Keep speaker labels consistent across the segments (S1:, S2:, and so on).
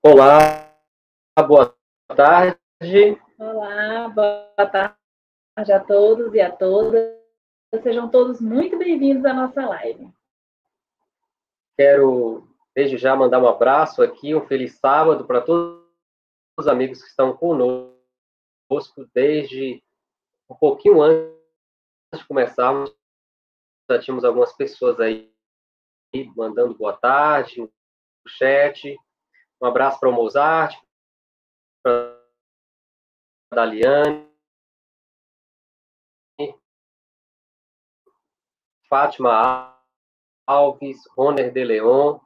S1: Olá, boa tarde.
S2: Olá, boa tarde a todos e a todas. Sejam todos muito bem-vindos à nossa live.
S1: Quero, desde já, mandar um abraço aqui, um feliz sábado para todos os amigos que estão conosco desde um pouquinho antes de começarmos. Já tínhamos algumas pessoas aí mandando boa tarde no chat. Um abraço para o Mozart, para a Daliane, Fátima Alves, Roner de Leon,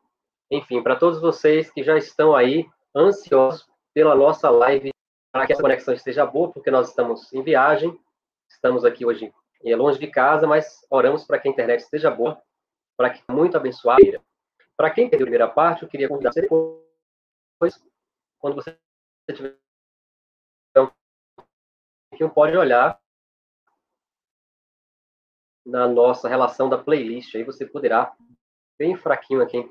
S1: enfim, para todos vocês que já estão aí ansiosos pela nossa live, para que essa conexão esteja boa, porque nós estamos em viagem, estamos aqui hoje longe de casa, mas oramos para que a internet esteja boa, para que muito abençoada. Para quem perdeu a primeira parte, eu queria convidar você depois, quando você tiver um pouquinho, pode olhar na nossa relação da playlist, aí você poderá, bem fraquinho aqui.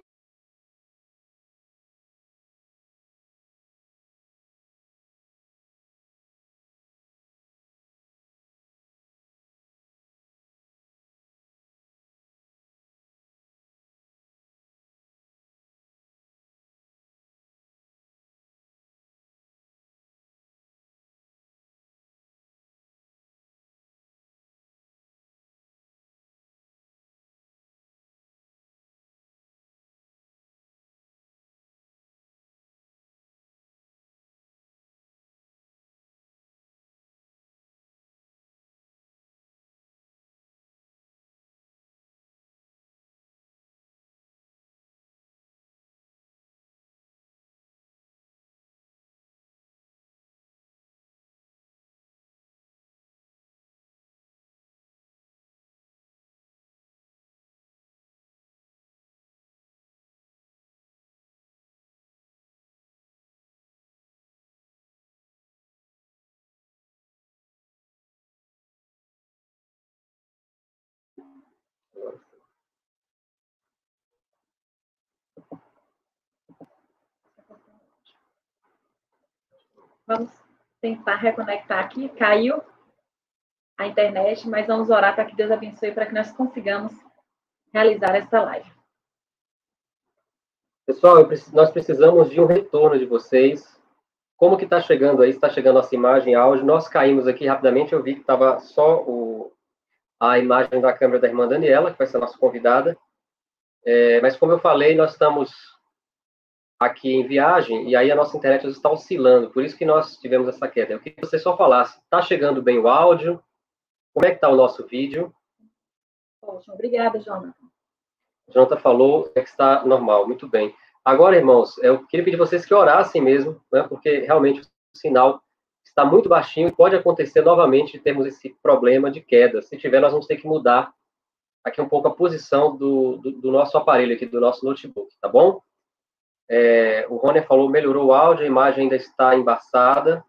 S2: Vamos tentar reconectar aqui. Caiu a internet, mas vamos orar para que Deus abençoe, para que nós consigamos realizar essa live.
S1: Pessoal, nós precisamos de um retorno de vocês. Como que está chegando aí? Está chegando nossa imagem e áudio? Nós caímos aqui rapidamente, eu vi que estava só a imagem da câmera da irmã Daniela, que vai ser a nossa convidada. Mas como eu falei, nós estamos aqui em viagem e aí a nossa internet está oscilando, por isso que nós tivemos essa queda. Eu queria que você só falasse, está chegando bem o áudio? Como é que está o nosso vídeo?
S2: Ótimo, obrigada, Jonathan.
S1: Jonathan falou que está normal, muito bem. Agora, irmãos, eu queria pedir vocês que orassem mesmo, né, porque realmente o sinal está muito baixinho e pode acontecer novamente de termos esse problema de queda. Se tiver, nós vamos ter que mudar aqui um pouco a posição do nosso aparelho aqui, do nosso notebook, tá bom? O Rony falou, melhorou o áudio, a imagem ainda está embaçada.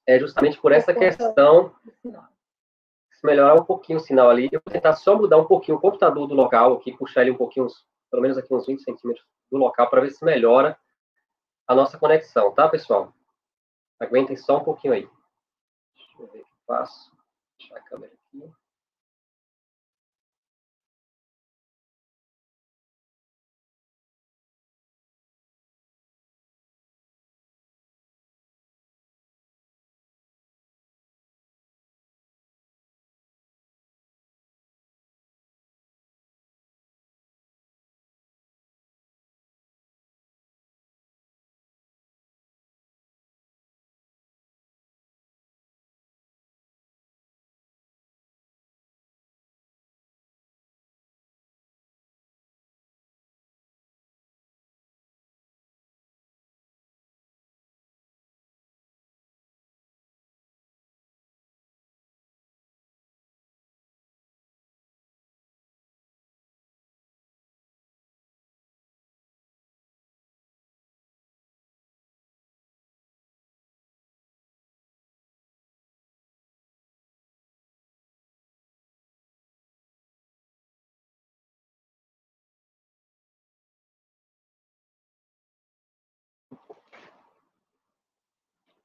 S1: É justamente por essa questão, se melhorar um pouquinho o sinal ali, eu vou tentar só mudar um pouquinho o computador do local aqui, puxar ele um pouquinho, pelo menos aqui uns 20 centímetros do local, para ver se melhora a nossa conexão, tá, pessoal? Aguentem só um pouquinho aí. Deixa eu ver o que eu faço. Deixar a câmera aqui.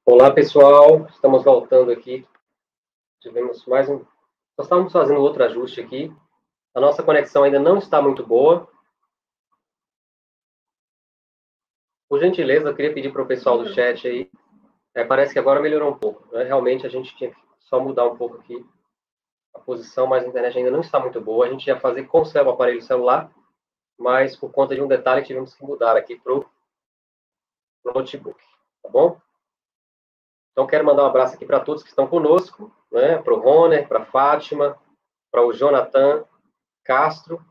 S1: Olá, pessoal. Estamos voltando aqui. Tivemos mais um... Nós estávamos fazendo outro ajuste aqui. A nossa conexão ainda não está muito boa. Por gentileza, eu queria pedir para o pessoal do chat aí. Parece que agora melhorou um pouco, né? Realmente, a gente tinha que só mudar um pouco aqui a posição, mas a internet ainda não está muito boa. A gente ia fazer com o aparelho celular, mas por conta de um detalhe, tivemos que mudar aqui para o notebook. Tá bom? Então, quero mandar um abraço aqui para todos que estão conosco, né? Para o Roner, para a Fátima, para o Jonathan Castro.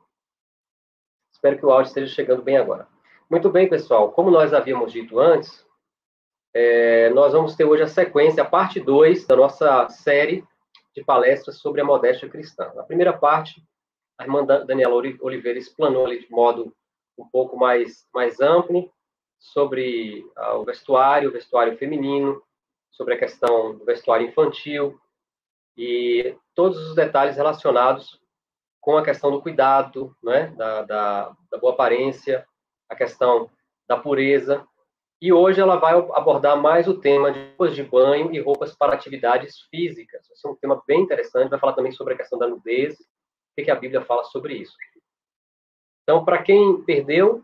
S1: Espero que o áudio esteja chegando bem agora. Muito bem, pessoal. Como nós havíamos dito antes, nós vamos ter hoje a sequência, a parte 2 da nossa série de palestras sobre a modéstia cristã. Na primeira parte, a irmã Daniela Oliveira explanou ali de modo um pouco mais amplo sobre o vestuário feminino, sobre a questão do vestuário infantil e todos os detalhes relacionados com a questão do cuidado, né, da boa aparência, a questão da pureza. E hoje ela vai abordar mais o tema de roupas de banho e roupas para atividades físicas. Esse é um tema bem interessante, vai falar também sobre a questão da nudez, o que a Bíblia fala sobre isso. Então, para quem perdeu,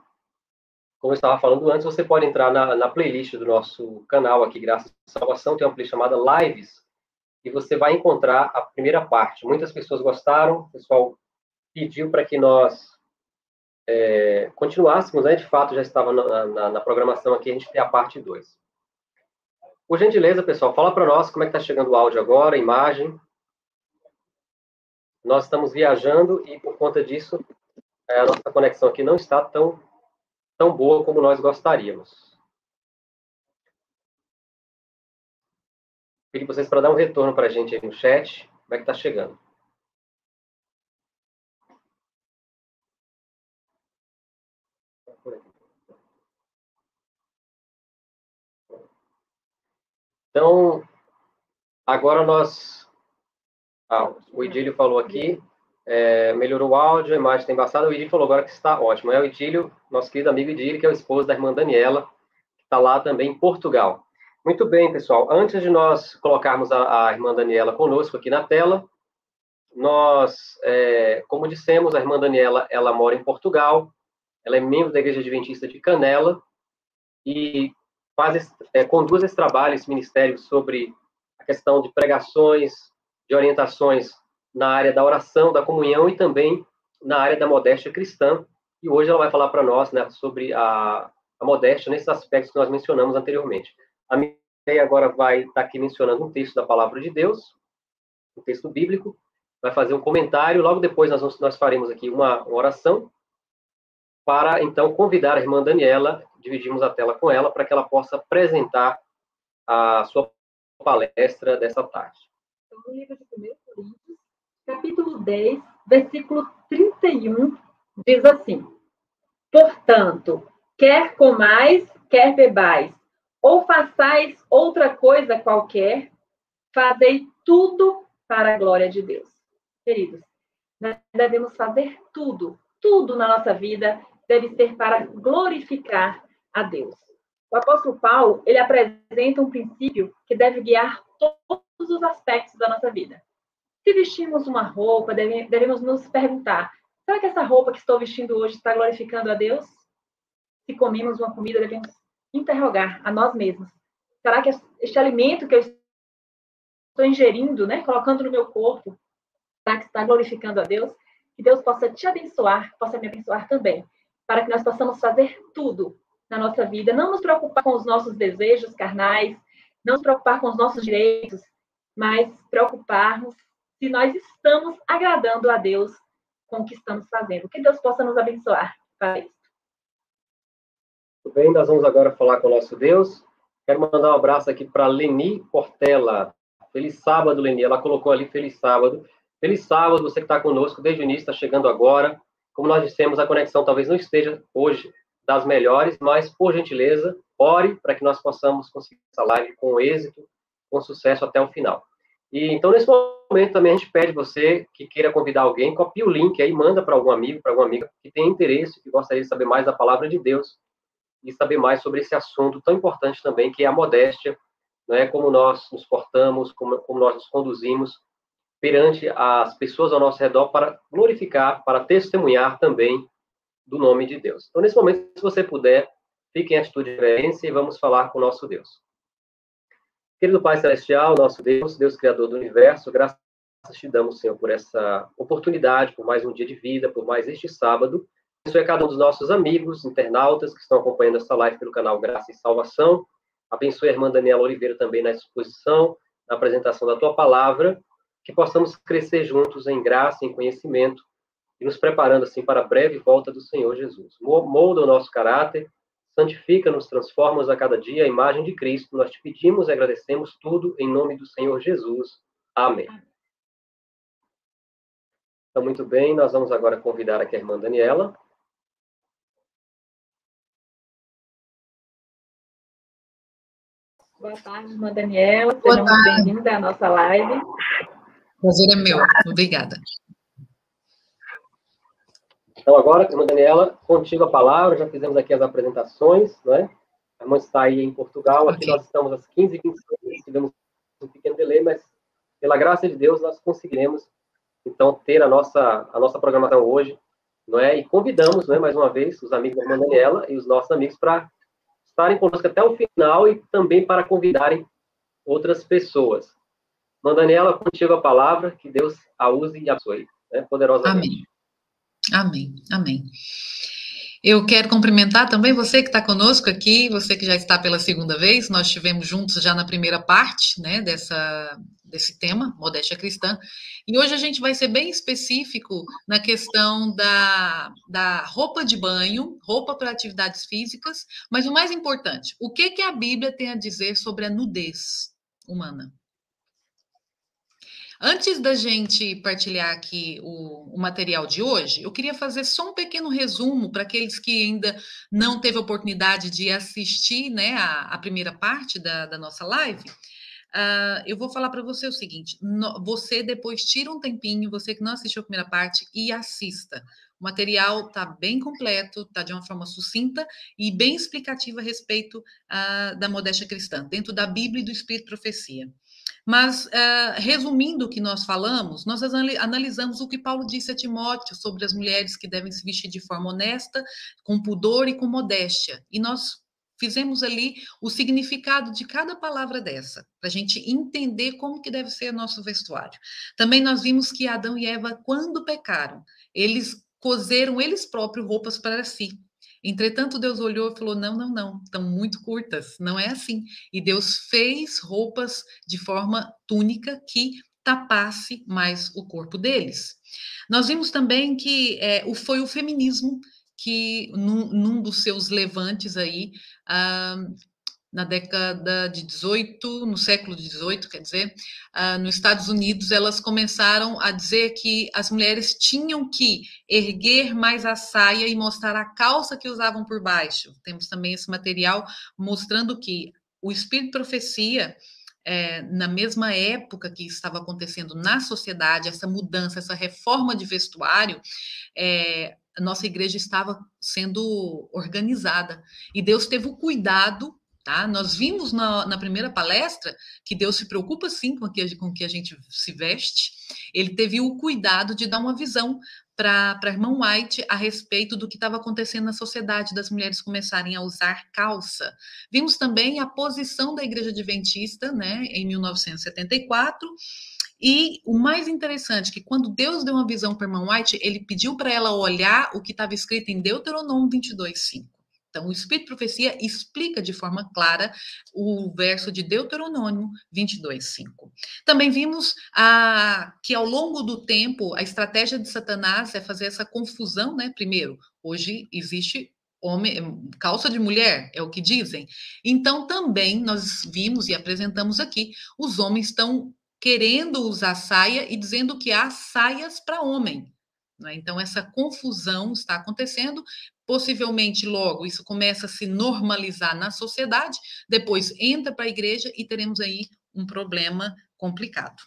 S1: como eu estava falando antes, você pode entrar na playlist do nosso canal aqui, Graças à Salvação, tem uma playlist chamada Lives, e você vai encontrar a primeira parte. Muitas pessoas gostaram, o pessoal pediu para que nós continuássemos, né? De fato, já estava na programação aqui, a gente tem a parte 2. Por gentileza, pessoal, fala para nós como é que está chegando o áudio agora, a imagem. Nós estamos viajando e, por conta disso, a nossa conexão aqui não está tão boa como nós gostaríamos. Pedi vocês para dar um retorno para a gente aí no chat, como é que está chegando. Então, agora nós... o Idílio falou aqui, melhorou o áudio, a imagem está embaçada. O Idílio falou agora que está ótimo. É o Idílio, nosso querido amigo Idílio, que é o esposo da irmã Daniela, que está lá também em Portugal. Muito bem, pessoal. Antes de nós colocarmos a irmã Daniela conosco aqui na tela, nós, como dissemos, a irmã Daniela, ela mora em Portugal, ela é membro da Igreja Adventista de Canela e conduz esse trabalho, esse ministério sobre a questão de pregações, de orientações na área da oração, da comunhão e também na área da modéstia cristã. E hoje ela vai falar para nós, né, sobre a modéstia nesses aspectos que nós mencionamos anteriormente. A minha ideia agora vai estar aqui mencionando um texto da Palavra de Deus, um texto bíblico, vai fazer um comentário, logo depois nós faremos aqui uma oração, para, então, convidar a irmã Daniela, dividimos a tela com ela, para que ela possa apresentar a sua palestra dessa tarde.
S2: Então, no livro de 1 Coríntios, capítulo 10, versículo 31, diz assim: portanto, quer comais, quer bebais, ou façais outra coisa qualquer, fazei tudo para a glória de Deus. Queridos, nós devemos fazer tudo na nossa vida deve ser para glorificar a Deus. O apóstolo Paulo, ele apresenta um princípio que deve guiar todos os aspectos da nossa vida. Se vestimos uma roupa, devemos nos perguntar: será que essa roupa que estou vestindo hoje está glorificando a Deus? Se comemos uma comida, devemos interrogar a nós mesmos: será que este alimento que eu estou ingerindo, né, colocando no meu corpo, será que está glorificando a Deus? Que Deus possa te abençoar, possa me abençoar também, para que nós possamos fazer tudo na nossa vida, não nos preocupar com os nossos desejos carnais, não nos preocupar com os nossos direitos, mas preocuparmos se nós estamos agradando a Deus com o que estamos fazendo. Que Deus possa nos abençoar para isso.
S1: Muito bem, nós vamos agora falar com o nosso Deus. Quero mandar um abraço aqui para Leni Portela. Feliz sábado, Leni. Ela colocou ali feliz sábado. Feliz sábado, você que está conosco desde o início, está chegando agora. Como nós dissemos, a conexão talvez não esteja hoje das melhores, mas, por gentileza, ore para que nós possamos conseguir essa live com êxito, com sucesso até o final. E então, nesse momento, também a gente pede você que queira convidar alguém, copie o link aí, manda para algum amigo, para alguma amiga que tem interesse, que gostaria de saber mais da palavra de Deus e saber mais sobre esse assunto tão importante também, que é a modéstia não é? Como nós nos portamos, como nós nos conduzimos perante as pessoas ao nosso redor para glorificar, para testemunhar também do nome de Deus. Então, nesse momento, se você puder, fique em atitude de reverência e vamos falar com o nosso Deus. Querido Pai Celestial, nosso Deus, Deus Criador do Universo, graças te damos, Senhor, por essa oportunidade, por mais um dia de vida, por mais este sábado. Abençoe cada um dos nossos amigos, internautas, que estão acompanhando essa live pelo canal Graça e Salvação. Abençoe a irmã Daniela Oliveira também na exposição, na apresentação da Tua Palavra, que possamos crescer juntos em graça, em conhecimento, e nos preparando, assim, para a breve volta do Senhor Jesus. Molda o nosso caráter, santifica-nos, transforma-nos a cada dia a imagem de Cristo. Nós te pedimos e agradecemos tudo em nome do Senhor Jesus. Amém. Então, muito bem, nós vamos agora convidar aqui a irmã Daniela.
S2: Boa tarde, irmã Daniela. Seja muito bem-vinda à nossa live.
S3: Prazer é meu. Obrigada.
S1: Então, agora, irmã Daniela, contigo a palavra, já fizemos aqui as apresentações, não é? A irmã está aí em Portugal, aqui nós estamos às 15h25, tivemos um pequeno delay, mas pela graça de Deus nós conseguiremos, então, ter a nossa programação hoje, não é? E convidamos, não é, mais uma vez, os amigos da irmã Daniela e os nossos amigos para estarem conosco até o final e também para convidarem outras pessoas. Irmã Daniela, contigo a palavra, que Deus a use e abençoe, né, poderosamente.
S3: Amém. Amém, amém. Eu quero cumprimentar também você que está conosco aqui, você que já está pela segunda vez. Nós estivemos juntos já na primeira parte, né, desse tema, modéstia cristã. E hoje a gente vai ser bem específico na questão da roupa de banho, roupa para atividades físicas, mas o mais importante, o que a Bíblia tem a dizer sobre a nudez humana? Antes da gente partilhar aqui o material de hoje, eu queria fazer só um pequeno resumo para aqueles que ainda não teve a oportunidade de assistir, né, a primeira parte da nossa live. Eu vou falar para você o seguinte, você depois tira um tempinho, você que não assistiu a primeira parte, e assista. O material está bem completo, está de uma forma sucinta e bem explicativa a respeito da modéstia cristã, dentro da Bíblia e do Espírito e Profecia. Mas, resumindo o que nós falamos, nós analisamos o que Paulo disse a Timóteo sobre as mulheres que devem se vestir de forma honesta, com pudor e com modéstia. E nós fizemos ali o significado de cada palavra dessa, para a gente entender como que deve ser o nosso vestuário. Também nós vimos que Adão e Eva, quando pecaram, eles coseram eles próprios roupas para si. Entretanto, Deus olhou e falou, não, estão muito curtas, não é assim. E Deus fez roupas de forma túnica que tapasse mais o corpo deles. Nós vimos também que foi o feminismo que, num dos seus levantes aí, na década de 18, no século de 18, quer dizer, nos Estados Unidos, elas começaram a dizer que as mulheres tinham que erguer mais a saia e mostrar a calça que usavam por baixo. Temos também esse material mostrando que o Espírito de Profecia, na mesma época que estava acontecendo na sociedade, essa mudança, essa reforma de vestuário, a nossa igreja estava sendo organizada. E Deus teve o cuidado. Tá? Nós vimos na primeira palestra que Deus se preocupa sim com o que a gente se veste. Ele teve o cuidado de dar uma visão para a irmã White a respeito do que estava acontecendo na sociedade, das mulheres começarem a usar calça. Vimos também a posição da Igreja Adventista, né, em 1974. E o mais interessante é que quando Deus deu uma visão para a irmã White, ele pediu para ela olhar o que estava escrito em Deuteronômio 22:5. Então, o Espírito de Profecia explica de forma clara o verso de Deuteronômio 22:5. Também vimos que, ao longo do tempo, a estratégia de Satanás é fazer essa confusão, né? Primeiro, hoje existe calça de mulher, é o que dizem. Então, também nós vimos e apresentamos aqui, os homens estão querendo usar saia e dizendo que há saias para homem. Né? Então, essa confusão está acontecendo. Possivelmente, logo, isso começa a se normalizar na sociedade, depois entra para a igreja e teremos aí um problema complicado.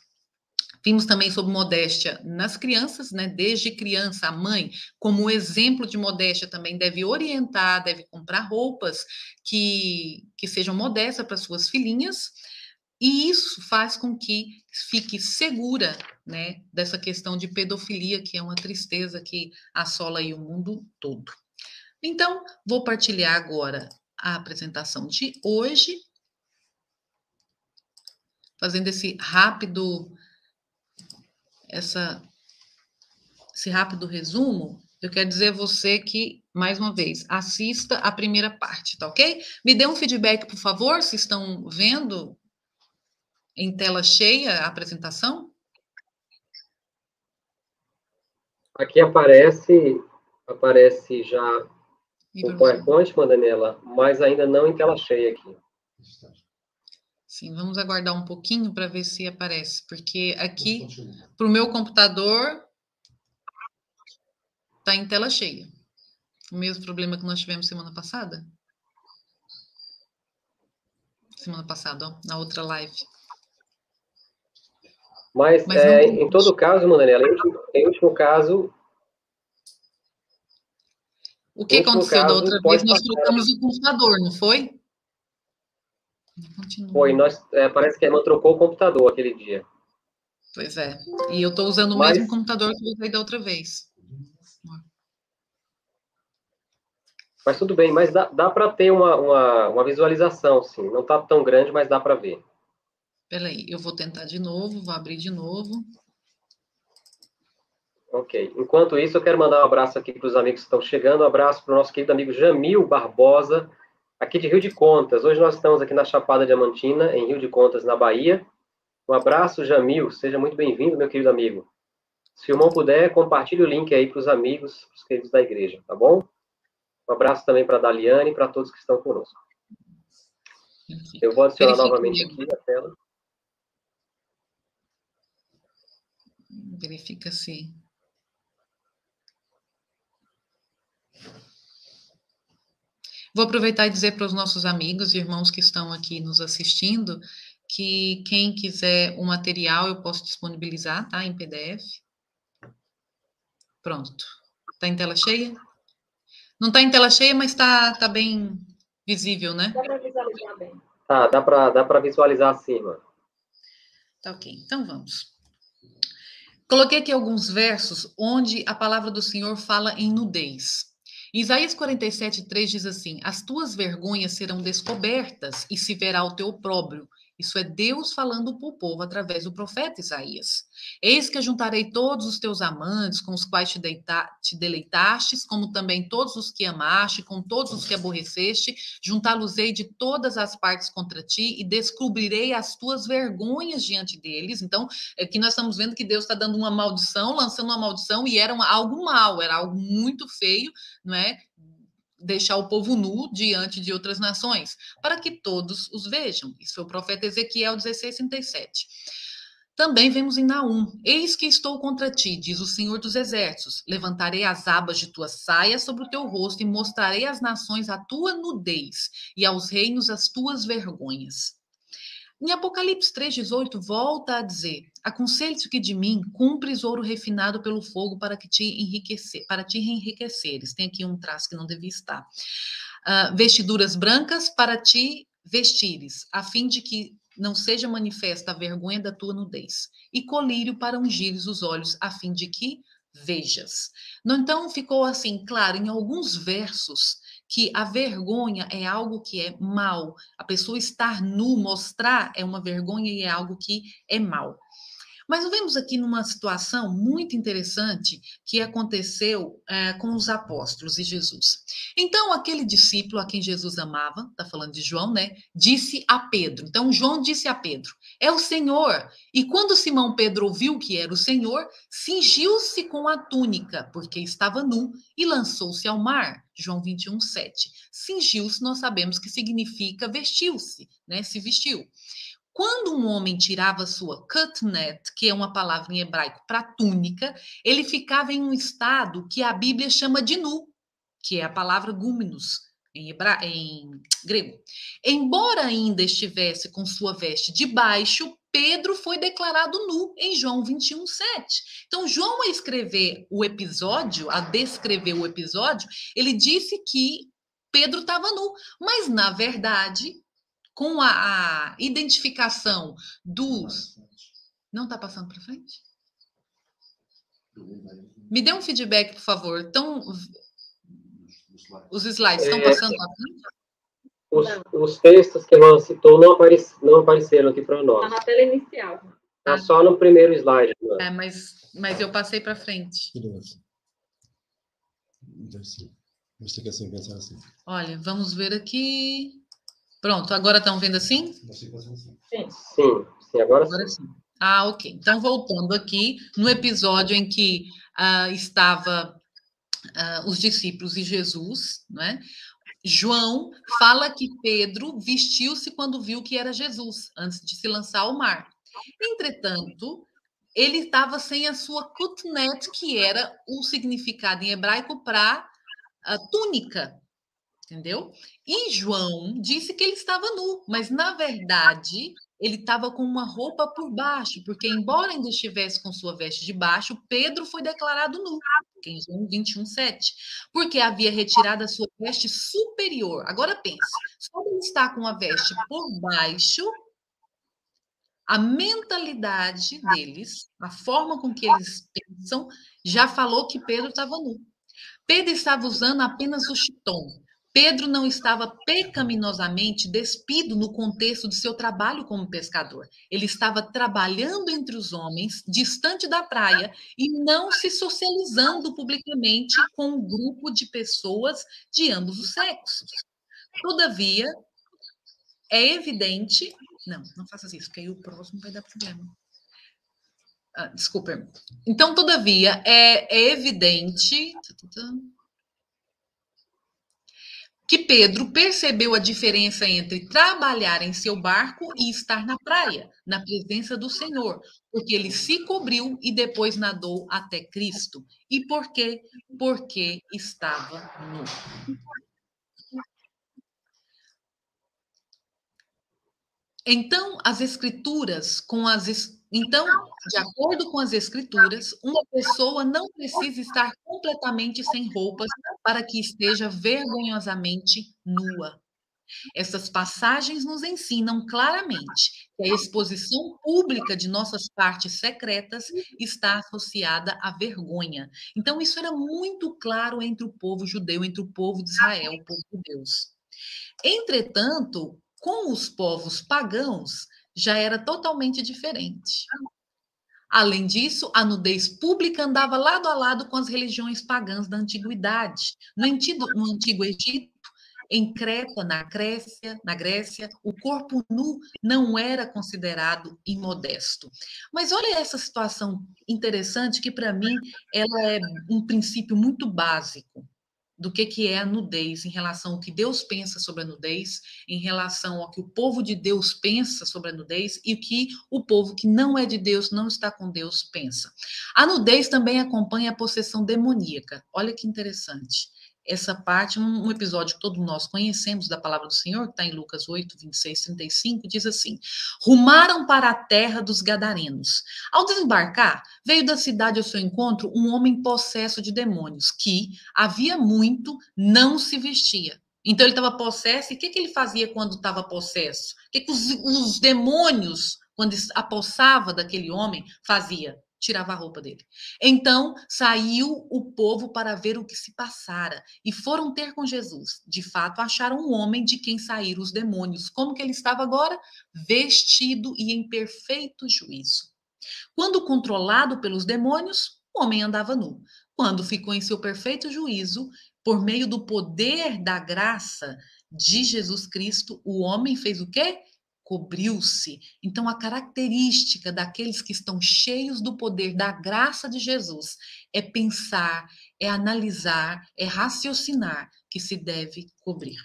S3: Vimos também sobre modéstia nas crianças, né? Desde criança, a mãe, como exemplo de modéstia, também deve orientar, deve comprar roupas que sejam modestas para suas filhinhas. E isso faz com que fique segura, né, dessa questão de pedofilia, que é uma tristeza que assola aí o mundo todo. Então, vou partilhar agora a apresentação de hoje, fazendo esse rápido resumo. Eu quero dizer a você que, mais uma vez, assista a primeira parte, tá ok? Me dê um feedback, por favor, se estão vendo em tela cheia a apresentação.
S1: Aqui aparece já o PowerPoint, Daniela, mas ainda não em tela cheia aqui.
S3: Sim, vamos aguardar um pouquinho para ver se aparece, porque aqui, para o meu computador, está em tela cheia. O mesmo problema que nós tivemos semana passada. Semana passada, ó, na outra live.
S1: Mas em todo caso, Daniela, em último caso...
S3: O que aconteceu da outra vez? Nós trocamos o computador, não foi?
S1: Foi, parece que a irmã trocou o computador aquele dia.
S3: Pois é. E eu estou usando o mesmo computador que eu usei da outra vez.
S1: Mas tudo bem, mas dá para ter uma visualização, sim. Não está tão grande, mas dá para ver.
S3: Peraí, eu vou tentar de novo, vou abrir de novo.
S1: Ok. Enquanto isso, eu quero mandar um abraço aqui para os amigos que estão chegando. Um abraço para o nosso querido amigo Jamil Barbosa, aqui de Rio de Contas. Hoje nós estamos aqui na Chapada Diamantina, em Rio de Contas, na Bahia. Um abraço, Jamil. Seja muito bem-vindo, meu querido amigo. Se o irmão puder, compartilhe o link aí para os amigos, para os queridos da igreja, tá bom? Um abraço também para a Daliane e para todos que estão conosco. Eu vou adicionar novamente aqui a tela.
S3: Verifica se... Vou aproveitar e dizer para os nossos amigos e irmãos que estão aqui nos assistindo que quem quiser o material eu posso disponibilizar, tá? Em PDF. Pronto. Está em tela cheia? Não está em tela cheia, mas está bem visível, né?
S2: Dá para visualizar bem.
S1: Tá, dá para visualizar acima.
S3: Tá ok, então vamos. Coloquei aqui alguns versos onde a palavra do Senhor fala em nudez. Isaías 47:3 diz assim: as tuas vergonhas serão descobertas e se verá o teu opróbrio. Isso é Deus falando para o povo através do profeta Isaías. Eis que ajuntarei todos os teus amantes com os quais te deleitastes, como também todos os que amaste, com todos os que aborreceste, juntá-los-ei de todas as partes contra ti e descobrirei as tuas vergonhas diante deles. Então, aqui nós estamos vendo que Deus está dando uma maldição, lançando uma maldição, e era algo mal, era algo muito feio, não é? Deixar o povo nu diante de outras nações, para que todos os vejam. Isso foi o profeta Ezequiel 16:37. Também vemos em Naum: eis que estou contra ti, diz o Senhor dos Exércitos, levantarei as abas de tua saia sobre o teu rosto e mostrarei às nações a tua nudez e aos reinos as tuas vergonhas. Em Apocalipse 3:18, volta a dizer: aconselho-te que de mim cumpres ouro refinado pelo fogo para te enriqueceres. Tem aqui um traço que não devia estar. Vestiduras brancas para te vestires, a fim de que não seja manifesta a vergonha da tua nudez. E colírio para ungires os olhos, a fim de que vejas. Então, ficou assim, claro, em alguns versos, que a vergonha é algo que é mal. A pessoa estar nu, mostrar, é uma vergonha e é algo que é mal. Mas vemos aqui numa situação muito interessante que aconteceu com os apóstolos e Jesus. Então, aquele discípulo a quem Jesus amava, está falando de João, né? Disse a Pedro. Então, João disse a Pedro: é o Senhor. E quando Simão Pedro ouviu que era o Senhor, cingiu-se com a túnica, porque estava nu, e lançou-se ao mar. João 21:7. Cingiu-se, nós sabemos que significa vestiu-se, né? Se vestiu. Quando um homem tirava sua katnet, que é uma palavra em hebraico para túnica, ele ficava em um estado que a Bíblia chama de nu, que é a palavra gúmenos em grego. Embora ainda estivesse com sua veste de baixo, Pedro foi declarado nu em João 21:7. Então, João, a descrever o episódio, ele disse que Pedro estava nu, mas na verdade com a identificação dos... Não está passando para frente? Me dê um feedback, por favor. Então, os slides estão passando para frente?
S1: Os textos que a irmã citou não apareceram aqui para nós.
S2: Está na tela inicial.
S1: Está só no primeiro slide.
S3: É, mas eu passei para frente.
S4: Você quer assim, pensar assim.
S3: Olha, vamos ver aqui. Pronto, agora estão vendo assim?
S1: Sim, agora sim.
S3: Ah, ok. Então, voltando aqui, no episódio em que estava os discípulos e Jesus, né? João fala que Pedro vestiu-se quando viu que era Jesus, antes de se lançar ao mar. Entretanto, ele estava sem a sua kutnet, que era o significado em hebraico para túnica, entendeu? E João disse que ele estava nu, mas na verdade ele estava com uma roupa por baixo, porque embora ainda estivesse com sua veste de baixo, Pedro foi declarado nu, em João 21:7, porque havia retirado a sua veste superior. Agora pense, só ele está com a veste por baixo, a mentalidade deles, a forma com que eles pensam, já falou que Pedro estava nu. Pedro estava usando apenas o chiton. Pedro não estava pecaminosamente despido no contexto de seu trabalho como pescador. Ele estava trabalhando entre os homens, distante da praia, e não se socializando publicamente com um grupo de pessoas de ambos os sexos. Todavia, é evidente... Não faça isso, porque aí o próximo vai dar problema. Desculpa. Então, todavia, é evidente que Pedro percebeu a diferença entre trabalhar em seu barco e estar na praia, na presença do Senhor, porque ele se cobriu e depois nadou até Cristo. E por quê? Porque estava nu. Então, de acordo com as Escrituras, uma pessoa não precisa estar completamente sem roupas para que esteja vergonhosamente nua. Essas passagens nos ensinam claramente que a exposição pública de nossas partes secretas está associada à vergonha. Então, isso era muito claro entre o povo judeu, entre o povo de Israel, o povo de Deus. Entretanto, com os povos pagãos, já era totalmente diferente. Além disso, a nudez pública andava lado a lado com as religiões pagãs da antiguidade. No Antigo Egito, em Creta, na Grécia, o corpo nu não era considerado imodesto. Mas olha essa situação interessante que, para mim, ela é um princípio muito básico do que é a nudez, em relação ao que Deus pensa sobre a nudez, em relação ao que o povo de Deus pensa sobre a nudez e o que o povo que não é de Deus, não está com Deus, pensa. A nudez também acompanha a possessão demoníaca. Olha que interessante. Essa parte, um episódio que todos nós conhecemos da palavra do Senhor, que está em Lucas 8, 26, 35, diz assim: rumaram para a terra dos Gadarenos. Ao desembarcar, veio da cidade ao seu encontro um homem possesso de demônios, que havia muito não se vestia. Então ele estava possesso, e o que ele fazia quando estava possesso? O que os demônios, quando apossava daquele homem, fazia? Tirava a roupa dele. Então saiu o povo para ver o que se passara e foram ter com Jesus. De fato, acharam um homem de quem saíram os demônios. Como que ele estava agora? Vestido e em perfeito juízo. Quando controlado pelos demônios, o homem andava nu. Quando ficou em seu perfeito juízo, por meio do poder da graça de Jesus Cristo, o homem fez o quê? Cobriu-se. Então, a característica daqueles que estão cheios do poder da graça de Jesus é pensar, é analisar, é raciocinar que se deve cobrir.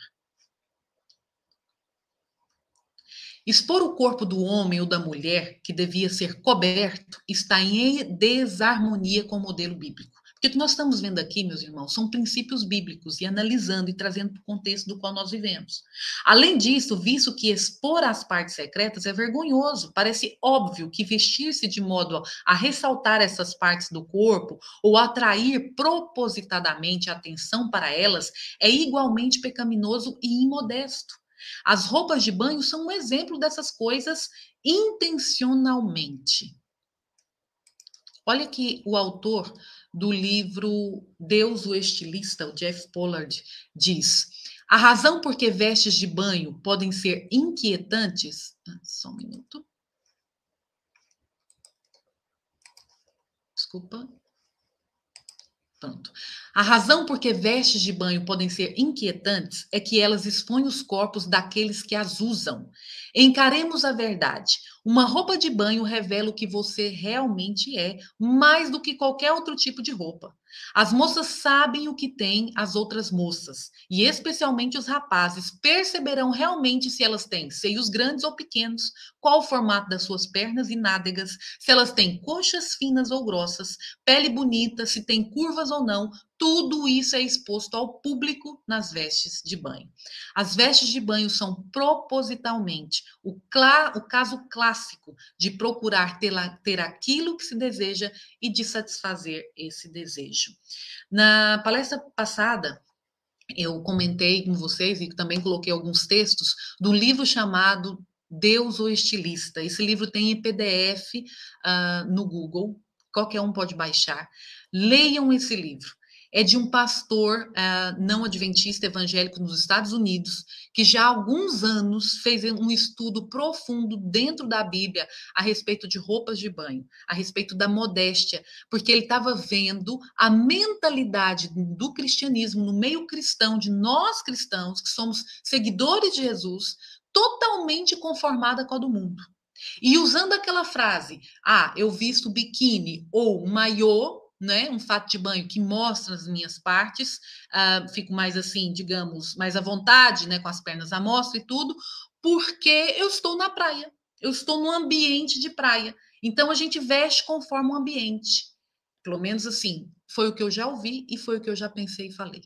S3: Expor o corpo do homem ou da mulher, que devia ser coberto, está em desarmonia com o modelo bíblico. Porque o que nós estamos vendo aqui, meus irmãos, são princípios bíblicos e analisando e trazendo para o contexto do qual nós vivemos. Além disso, visto que expor as partes secretas é vergonhoso, parece óbvio que vestir-se de modo a ressaltar essas partes do corpo ou atrair propositadamente a atenção para elas é igualmente pecaminoso e imodesto. As roupas de banho são um exemplo dessas coisas intencionalmente. Olha que o autor do livro Deus, o Estilista, o Jeff Pollard, diz: a razão por que vestes de banho podem ser inquietantes... Só um minuto. Desculpa. Pronto. A razão por que vestes de banho podem ser inquietantes é que elas expõem os corpos daqueles que as usam. Encaremos a verdade. Uma roupa de banho revela o que você realmente é, mais do que qualquer outro tipo de roupa. As moças sabem o que têm as outras moças, e especialmente os rapazes perceberão realmente se elas têm seios grandes ou pequenos, qual o formato das suas pernas e nádegas, se elas têm coxas finas ou grossas, pele bonita, se tem curvas ou não. Tudo isso é exposto ao público nas vestes de banho. As vestes de banho são propositalmente o caso clássico de procurar ter aquilo que se deseja e de satisfazer esse desejo. Na palestra passada, eu comentei com vocês e também coloquei alguns textos do livro chamado Deus, o Estilista. Esse livro tem em PDF no Google, qualquer um pode baixar. Leiam esse livro. É de um pastor não adventista evangélico nos Estados Unidos, que já há alguns anos fez um estudo profundo dentro da Bíblia a respeito de roupas de banho, a respeito da modéstia, porque ele estava vendo a mentalidade do cristianismo no meio cristão, de nós cristãos, que somos seguidores de Jesus, totalmente conformada com a do mundo. E usando aquela frase, eu visto biquíni ou maiô, né, um fato de banho que mostra as minhas partes, fico mais assim, digamos, mais à vontade, né, com as pernas à mostra e tudo, porque eu estou na praia, eu estou num ambiente de praia. Então a gente veste conforme o ambiente. Pelo menos assim, foi o que eu já ouvi e foi o que eu já pensei e falei.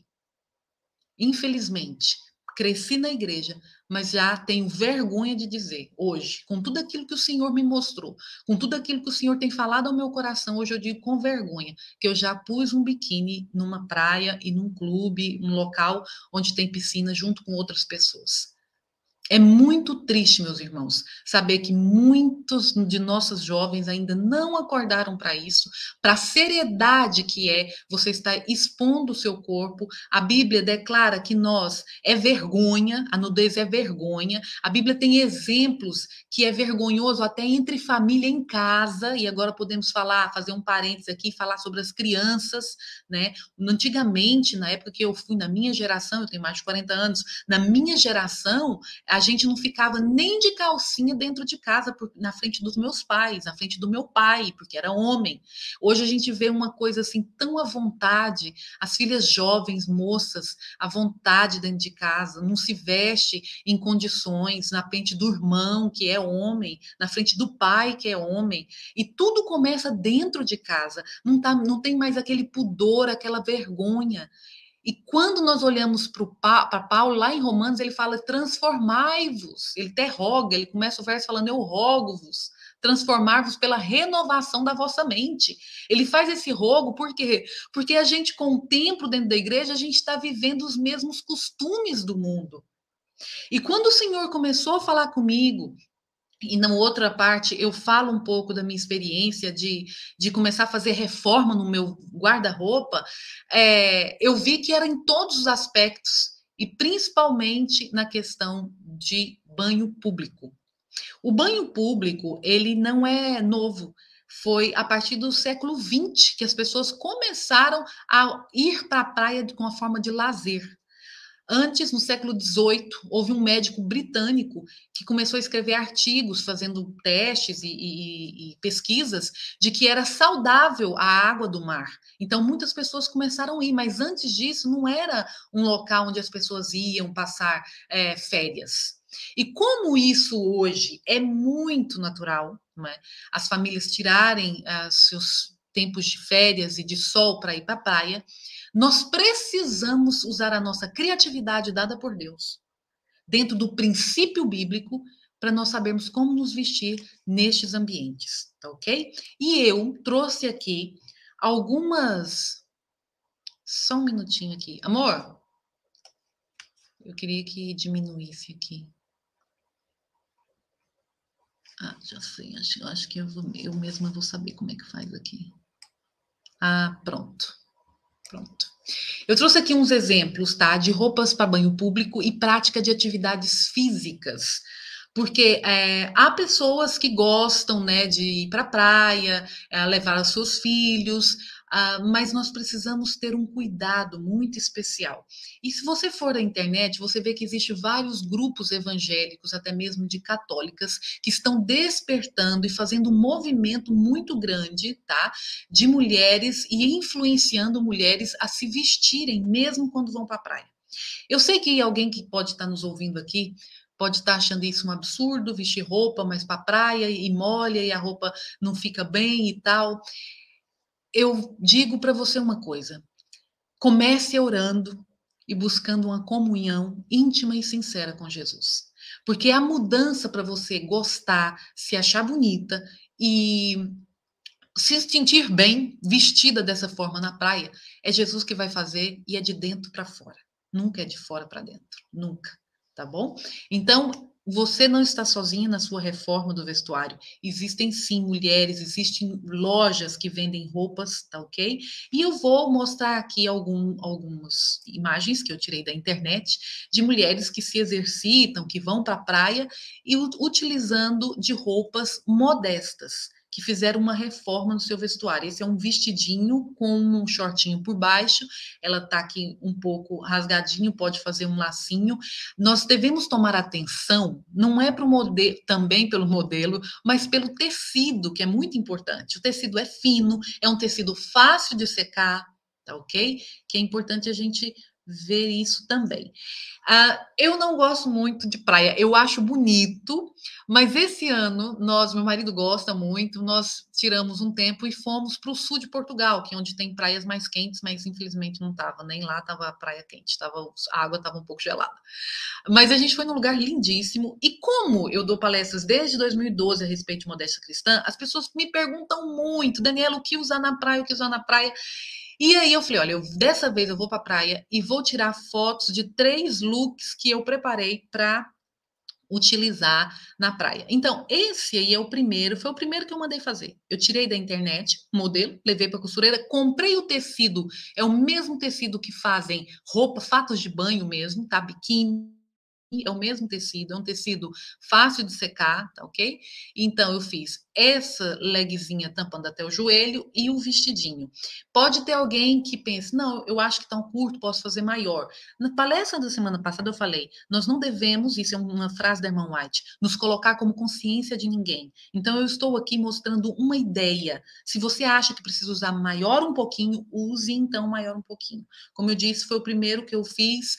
S3: Infelizmente, cresci na igreja, mas já tenho vergonha de dizer, hoje, com tudo aquilo que o Senhor me mostrou, com tudo aquilo que o Senhor tem falado ao meu coração, hoje eu digo com vergonha, que eu já pus um biquíni numa praia e num clube, um local onde tem piscina junto com outras pessoas. É muito triste, meus irmãos, saber que muitos de nossos jovens ainda não acordaram para isso, para a seriedade que é você estar expondo o seu corpo. A Bíblia declara que é vergonha, a nudez é vergonha. A Bíblia tem exemplos que é vergonhoso até entre família em casa, e agora podemos fazer um parênteses aqui, falar sobre as crianças, né? Antigamente, na época que eu fui, na minha geração, eu tenho mais de 40 anos, na minha geração, a gente não ficava nem de calcinha dentro de casa, na frente dos meus pais, na frente do meu pai, porque era homem. Hoje a gente vê uma coisa assim tão à vontade, as filhas jovens, moças, à vontade dentro de casa, não se veste em condições, na frente do irmão, que é homem, na frente do pai, que é homem, e tudo começa dentro de casa, não tem mais aquele pudor, aquela vergonha. E quando nós olhamos para Paulo, lá em Romanos, ele fala, transformai-vos. Ele até roga, ele começa o verso falando, eu rogo-vos, transformar-vos pela renovação da vossa mente. Ele faz esse rogo, por quê? Porque a gente, com o tempo dentro da igreja, a gente está vivendo os mesmos costumes do mundo. E quando o Senhor começou a falar comigo, e na outra parte eu falo um pouco da minha experiência de começar a fazer reforma no meu guarda-roupa, eu vi que era em todos os aspectos, e principalmente na questão de banho público. O banho público, ele não é novo. Foi a partir do século XX que as pessoas começaram a ir para a praia com a forma de lazer. Antes, no século XVIII, houve um médico britânico que começou a escrever artigos, fazendo testes e pesquisas de que era saudável a água do mar. Então, muitas pessoas começaram a ir, mas antes disso, não era um local onde as pessoas iam passar férias. E como isso hoje é muito natural, não é? As famílias tirarem seus tempos de férias e de sol para ir para a praia, nós precisamos usar a nossa criatividade dada por Deus, dentro do princípio bíblico, para nós sabermos como nos vestir nestes ambientes, tá ok? E eu trouxe aqui algumas... Só um minutinho aqui. Amor, Eu queria que diminuísse aqui. Ah, já sei. Acho que eu mesma vou saber como é que faz aqui. Ah, pronto. Pronto. Eu trouxe aqui uns exemplos, tá? De roupas para banho público e prática de atividades físicas. Porque há pessoas que gostam, né, de ir para a praia, levar os seus filhos, mas nós precisamos ter um cuidado muito especial. E se você for à internet, você vê que existem vários grupos evangélicos, até mesmo de católicas, que estão despertando e fazendo um movimento muito grande, tá? De mulheres e influenciando mulheres a se vestirem mesmo quando vão para a praia. Eu sei que alguém que pode estar nos ouvindo aqui pode estar achando isso um absurdo, vestir roupa, mas para a praia e molha e a roupa não fica bem e tal. Eu digo para você uma coisa: comece orando e buscando uma comunhão íntima e sincera com Jesus. Porque a mudança para você gostar, se achar bonita e se sentir bem vestida dessa forma na praia, é Jesus que vai fazer e é de dentro para fora. Nunca é de fora para dentro. Nunca. Tá bom? Então, você não está sozinha na sua reforma do vestuário. Existem sim mulheres, existem lojas que vendem roupas, tá ok? E eu vou mostrar aqui algumas imagens que eu tirei da internet de mulheres que se exercitam, que vão para a praia e utilizando de roupas modestas, que fizeram uma reforma no seu vestuário. Esse é um vestidinho com um shortinho por baixo, ela tá aqui um pouco rasgadinho, pode fazer um lacinho. Nós devemos tomar atenção, não é para o modelo, também pelo modelo, mas pelo tecido, que é muito importante. O tecido é fino, é um tecido fácil de secar, tá ok? Que é importante a gente ver isso também. Eu não gosto muito de praia, eu acho bonito, mas esse ano, meu marido gosta muito, nós tiramos um tempo e fomos para o sul de Portugal, que é onde tem praias mais quentes, mas infelizmente não estava, nem lá estava a praia quente, a água estava um pouco gelada. Mas a gente foi num lugar lindíssimo, e como eu dou palestras desde 2012 a respeito de modéstia cristã, as pessoas me perguntam muito: Daniela, o que usar na praia, o que usar na praia? E aí eu falei, olha, dessa vez eu vou para a praia e vou tirar fotos de 3 looks que eu preparei para utilizar na praia. Então, esse aí foi o primeiro que eu mandei fazer. Eu tirei da internet, modelo, levei para a costureira, comprei o tecido, é o mesmo tecido que fazem roupa, fatos de banho mesmo, tá? Biquíni, é o mesmo tecido, é um tecido fácil de secar, tá ok? Então, eu fiz essa legzinha tampando até o joelho e o vestidinho. Pode ter alguém que pense, não, eu acho que tá um curto, posso fazer maior. Na palestra da semana passada eu falei, nós não devemos, isso é uma frase da irmã White, nos colocar como consciência de ninguém. Então, eu estou aqui mostrando uma ideia. Se você acha que precisa usar maior um pouquinho, use então maior um pouquinho. Como eu disse, foi o primeiro que eu fiz,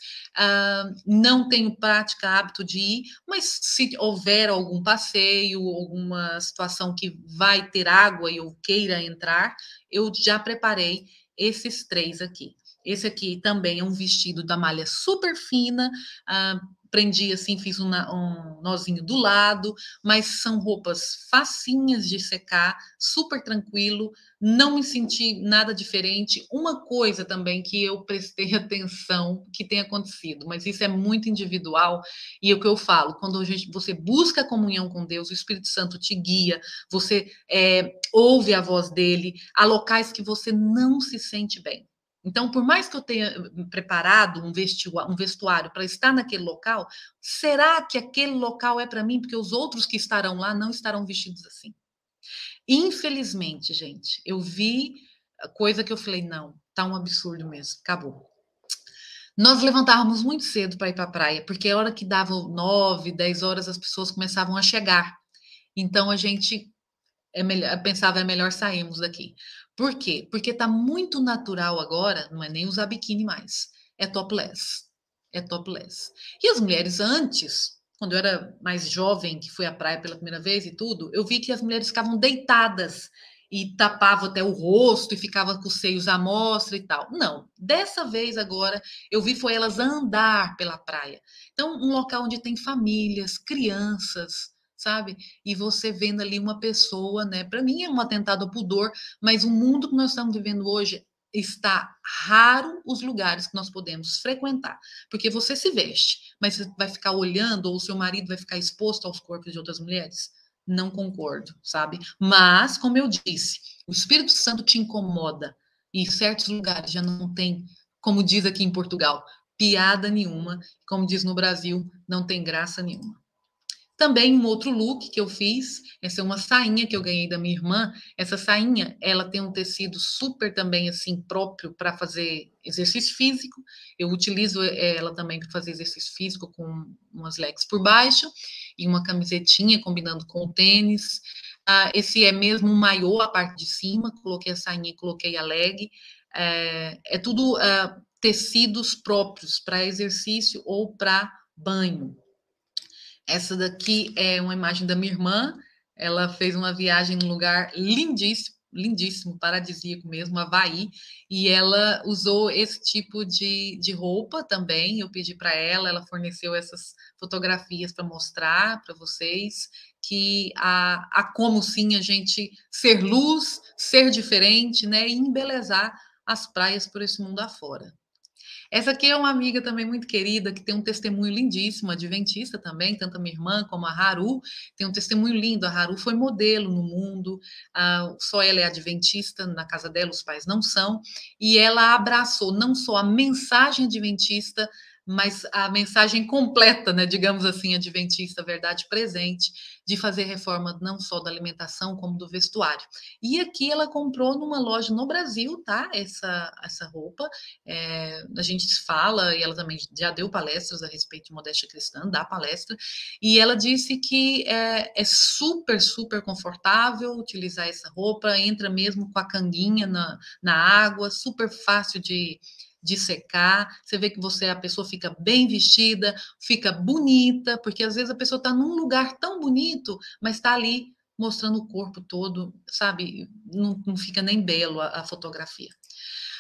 S3: não tenho prática, hábito de ir, mas se houver algum passeio, alguma situação que vai ter água e eu queira entrar, eu já preparei esses 3 aqui. Esse aqui também é um vestido da malha super fina, prendi assim, fiz um nozinho do lado, mas são roupas facinhas de secar, super tranquilo, não me senti nada diferente. Uma coisa também que eu prestei atenção que tem acontecido, mas isso é muito individual, e é o que eu falo, quando você busca a comunhão com Deus, o Espírito Santo te guia, você ouve a voz dele, há locais que você não se sente bem. Então, por mais que eu tenha preparado um vestuário para estar naquele local, será que aquele local é para mim? Porque os outros que estarão lá não estarão vestidos assim. Infelizmente, gente, eu vi coisa que eu falei, não, tá um absurdo mesmo, acabou. Nós levantávamos muito cedo para ir para a praia, porque a hora que dava 9, 10 horas, as pessoas começavam a chegar. Então, a gente pensava, é melhor sairmos daqui. Por quê? Porque tá muito natural agora, não é nem usar biquíni mais, é topless. É topless. E as mulheres antes, quando eu era mais jovem, que fui à praia pela primeira vez e tudo, eu vi que as mulheres ficavam deitadas e tapavam até o rosto e ficavam com os seios à mostra e tal. Não, dessa vez agora eu vi foi elas andar pela praia. Então, um local onde tem famílias, crianças, sabe? E você vendo ali uma pessoa, né? Para mim é um atentado ao pudor, mas o mundo que nós estamos vivendo hoje, está raro os lugares que nós podemos frequentar, porque você se veste, mas você vai ficar olhando, ou o seu marido vai ficar exposto aos corpos de outras mulheres? Não concordo, sabe? Mas, como eu disse, o Espírito Santo te incomoda, e certos lugares já não tem, como diz aqui em Portugal, piada nenhuma, como diz no Brasil, não tem graça nenhuma. Também um outro look que eu fiz, essa é uma sainha que eu ganhei da minha irmã. Essa sainha, ela tem um tecido super também assim próprio para fazer exercício físico. Eu utilizo ela também para fazer exercício físico com umas legs por baixo e uma camisetinha combinando com o tênis. Esse é mesmo um maiô, a parte de cima. Coloquei a sainha e coloquei a leg. É tudo tecidos próprios para exercício ou para banho. Essa daqui é uma imagem da minha irmã. Ela fez uma viagem num lugar lindíssimo, lindíssimo, paradisíaco mesmo, Havaí, e ela usou esse tipo de roupa também. Eu pedi para ela forneceu essas fotografias para mostrar para vocês que há como sim a gente ser luz, ser diferente, né, e embelezar as praias por esse mundo afora. Essa aqui é uma amiga também muito querida, que tem um testemunho lindíssimo, adventista também, tanto a minha irmã como a Haru, tem um testemunho lindo. A Haru foi modelo no mundo, só ela é adventista, na casa dela os pais não são, e ela abraçou não só a mensagem adventista, mas a mensagem completa, né, digamos assim, adventista, verdade presente, de fazer reforma não só da alimentação, como do vestuário. E aqui ela comprou numa loja no Brasil, tá? Essa roupa. A gente fala, e ela também já deu palestras a respeito de modéstia cristã, dá palestra, e ela disse que é super, super confortável utilizar essa roupa, entra mesmo com a canguinha na água, super fácil de secar, você vê que a pessoa fica bem vestida, fica bonita, porque às vezes a pessoa está num lugar tão bonito, mas está ali mostrando o corpo todo, sabe? Não fica nem belo a fotografia.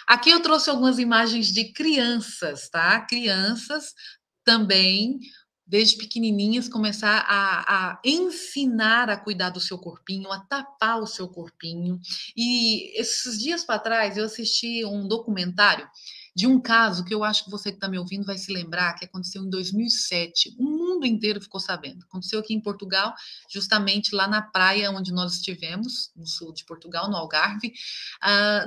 S3: Aqui eu trouxe algumas imagens de crianças, tá? Crianças também, desde pequenininhas, começar a ensinar a cuidar do seu corpinho, a tapar o seu corpinho. E esses dias para trás eu assisti um documentário de um caso que eu acho que você que está me ouvindo vai se lembrar, que aconteceu em 2007. O mundo inteiro ficou sabendo. Aconteceu aqui em Portugal, justamente lá na praia onde nós estivemos, no sul de Portugal, no Algarve,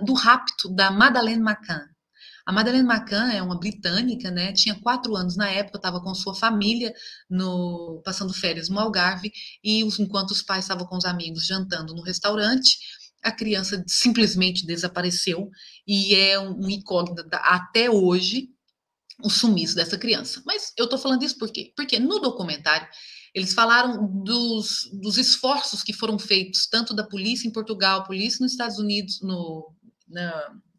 S3: do rapto da Madeleine McCann. A Madeleine McCann é uma britânica, né? Tinha 4 anos na época, estava com sua família passando férias no Algarve, e enquanto os pais estavam com os amigos jantando no restaurante, a criança simplesmente desapareceu, e é um incógnito até hoje o sumiço dessa criança. Mas eu estou falando isso por quê? Porque no documentário eles falaram dos esforços que foram feitos, tanto da polícia em Portugal, polícia nos Estados Unidos,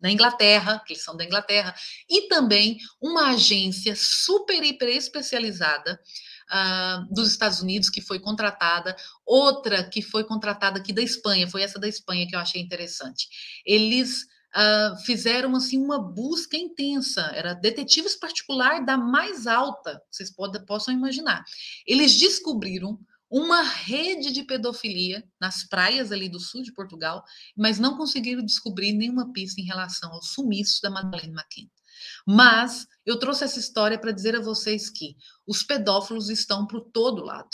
S3: na Inglaterra, que eles são da Inglaterra, e também uma agência super, hiper especializada dos Estados Unidos, que foi contratada, outra que foi contratada aqui da Espanha, foi essa da Espanha que eu achei interessante. Eles fizeram assim uma busca intensa, era detetives particular da mais alta, vocês possam imaginar. Eles descobriram uma rede de pedofilia nas praias ali do sul de Portugal, mas não conseguiram descobrir nenhuma pista em relação ao sumiço da Madeleine McCann. Mas eu trouxe essa história para dizer a vocês que os pedófilos estão por todo lado.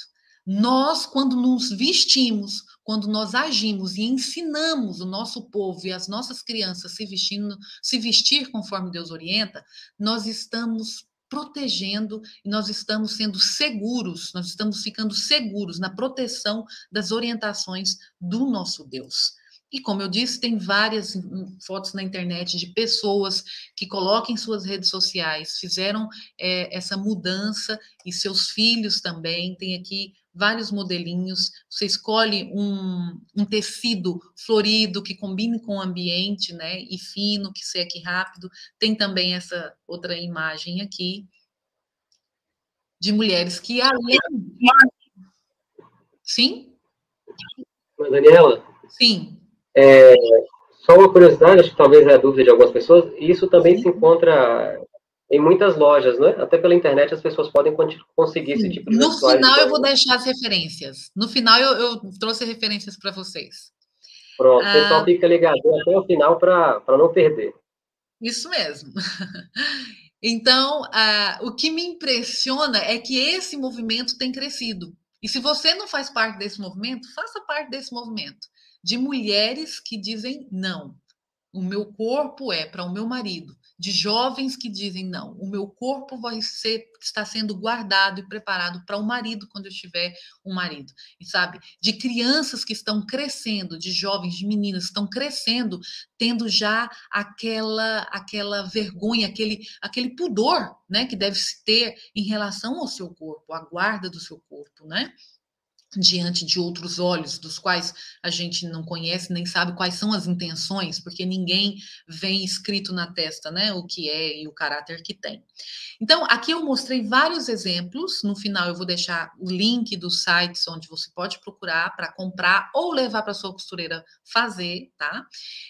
S3: Nós, quando nos vestimos, quando nós agimos e ensinamos o nosso povo e as nossas crianças se vestir conforme Deus orienta, nós estamos protegendo e nós estamos sendo seguros, nós estamos ficando seguros na proteção das orientações do nosso Deus. E como eu disse, tem várias fotos na internet de pessoas que colocam em suas redes sociais, fizeram essa mudança, e seus filhos também. Tem aqui vários modelinhos. Você escolhe um tecido florido que combine com o ambiente, né? E fino, que seque rápido. Tem também essa outra imagem aqui de mulheres que além... Sim?
S1: Daniela?
S3: Sim.
S1: Só uma curiosidade, acho que talvez é a dúvida de algumas pessoas, isso também se encontra em muitas lojas, né? Até pela internet as pessoas podem conseguir esse tipo de vestuário.
S3: No final eu vou deixar as referências. No final eu trouxe referências para vocês.
S1: Pronto, o pessoal fica ligadinho até o final para não perder.
S3: Isso mesmo. Então, o que me impressiona é que esse movimento tem crescido. E se você não faz parte desse movimento, faça parte desse movimento de mulheres que dizem não. O meu corpo é para o meu marido, de jovens que dizem não, o meu corpo está sendo guardado e preparado para o marido quando eu tiver um marido, e sabe, de crianças que estão crescendo, de jovens, de meninas que estão crescendo, tendo já aquela vergonha, aquele pudor, né, que deve se ter em relação ao seu corpo, a guarda do seu corpo, né? Diante de outros olhos, dos quais a gente não conhece, nem sabe quais são as intenções, porque ninguém vem escrito na testa, né, o que é e o caráter que tem. Então, aqui eu mostrei vários exemplos, no final eu vou deixar o link dos sites onde você pode procurar para comprar ou levar para sua costureira fazer, tá?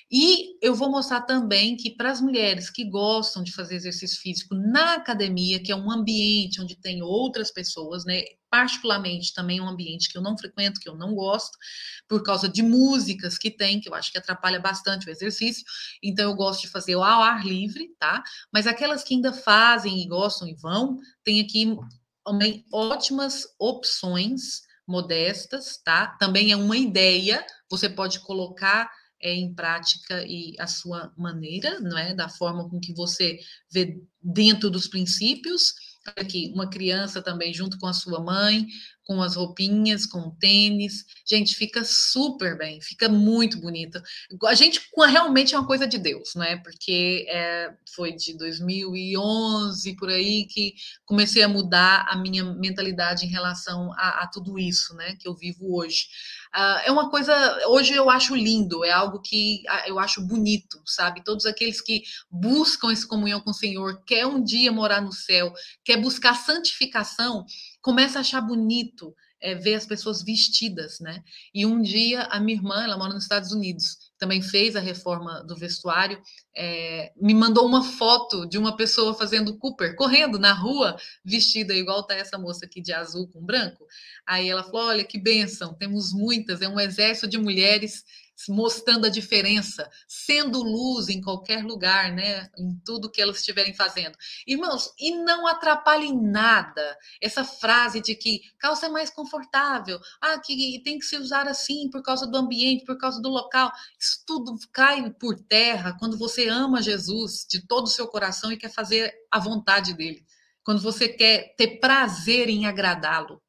S3: E eu vou mostrar também que para as mulheres que gostam de fazer exercício físico na academia, que é um ambiente onde tem outras pessoas, né? Particularmente também um ambiente que eu não frequento, que eu não gosto, por causa de músicas que tem, que eu acho que atrapalha bastante o exercício. Então, eu gosto de fazer ao ar livre, tá? Mas aquelas que ainda fazem e gostam e vão, tem aqui também ótimas opções modestas, tá? Também é uma ideia, você pode colocar em prática e a sua maneira, não é? Da forma com que você vê dentro dos princípios. Aqui, uma criança também junto com a sua mãe, com as roupinhas, com o tênis. Gente, fica super bem, fica muito bonito. A gente realmente é uma coisa de Deus, né? Porque foi de 2011 por aí que comecei a mudar a minha mentalidade em relação a tudo isso, né? Que eu vivo hoje. É uma coisa, hoje eu acho lindo, é algo que eu acho bonito, sabe? Todos aqueles que buscam essa comunhão com o Senhor, quer um dia morar no céu, quer buscar santificação, começa a achar bonito ver as pessoas vestidas, né? E um dia a minha irmã, ela mora nos Estados Unidos, também fez a reforma do vestuário, me mandou uma foto de uma pessoa fazendo Cooper, correndo na rua, vestida igual tá essa moça aqui de azul com branco. Aí ela falou, olha que bênção, temos muitas, é um exército de mulheres mostrando a diferença, sendo luz em qualquer lugar, né? Em tudo que elas estiverem fazendo. Irmãos, e não atrapalha em nada essa frase de que calça é mais confortável, que tem que se usar assim por causa do ambiente, por causa do local. Isso tudo cai por terra quando você ama Jesus de todo o seu coração e quer fazer a vontade dele. Quando você quer ter prazer em agradá-lo.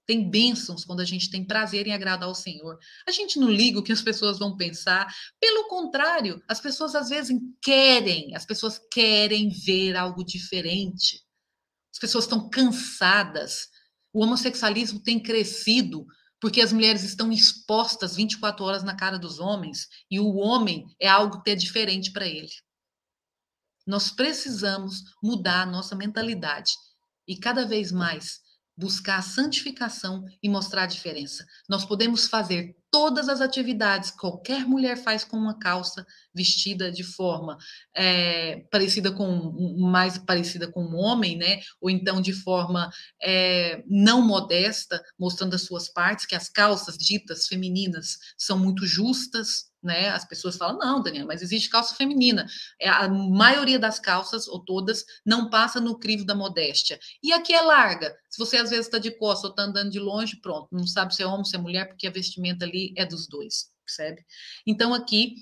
S3: Tem bênçãos quando a gente tem prazer em agradar ao Senhor. A gente não liga o que as pessoas vão pensar. Pelo contrário, as pessoas às vezes querem ver algo diferente. As pessoas estão cansadas. O homossexualismo tem crescido porque as mulheres estão expostas 24 horas na cara dos homens e o homem é algo que é diferente para ele. Nós precisamos mudar a nossa mentalidade e cada vez mais buscar a santificação e mostrar a diferença. Nós podemos fazer todas as atividades que qualquer mulher faz com uma calça vestida de forma mais parecida com um homem, né? Ou então de forma não modesta, mostrando as suas partes, que as calças ditas femininas são muito justas, né? As pessoas falam, não, Daniela, mas existe calça feminina. A maioria das calças, ou todas, não passa no crivo da modéstia. E aqui é larga. Se você às vezes está de costas ou está andando de longe, pronto, não sabe se é homem, se é mulher, porque a vestimenta ali é dos dois, percebe? Então aqui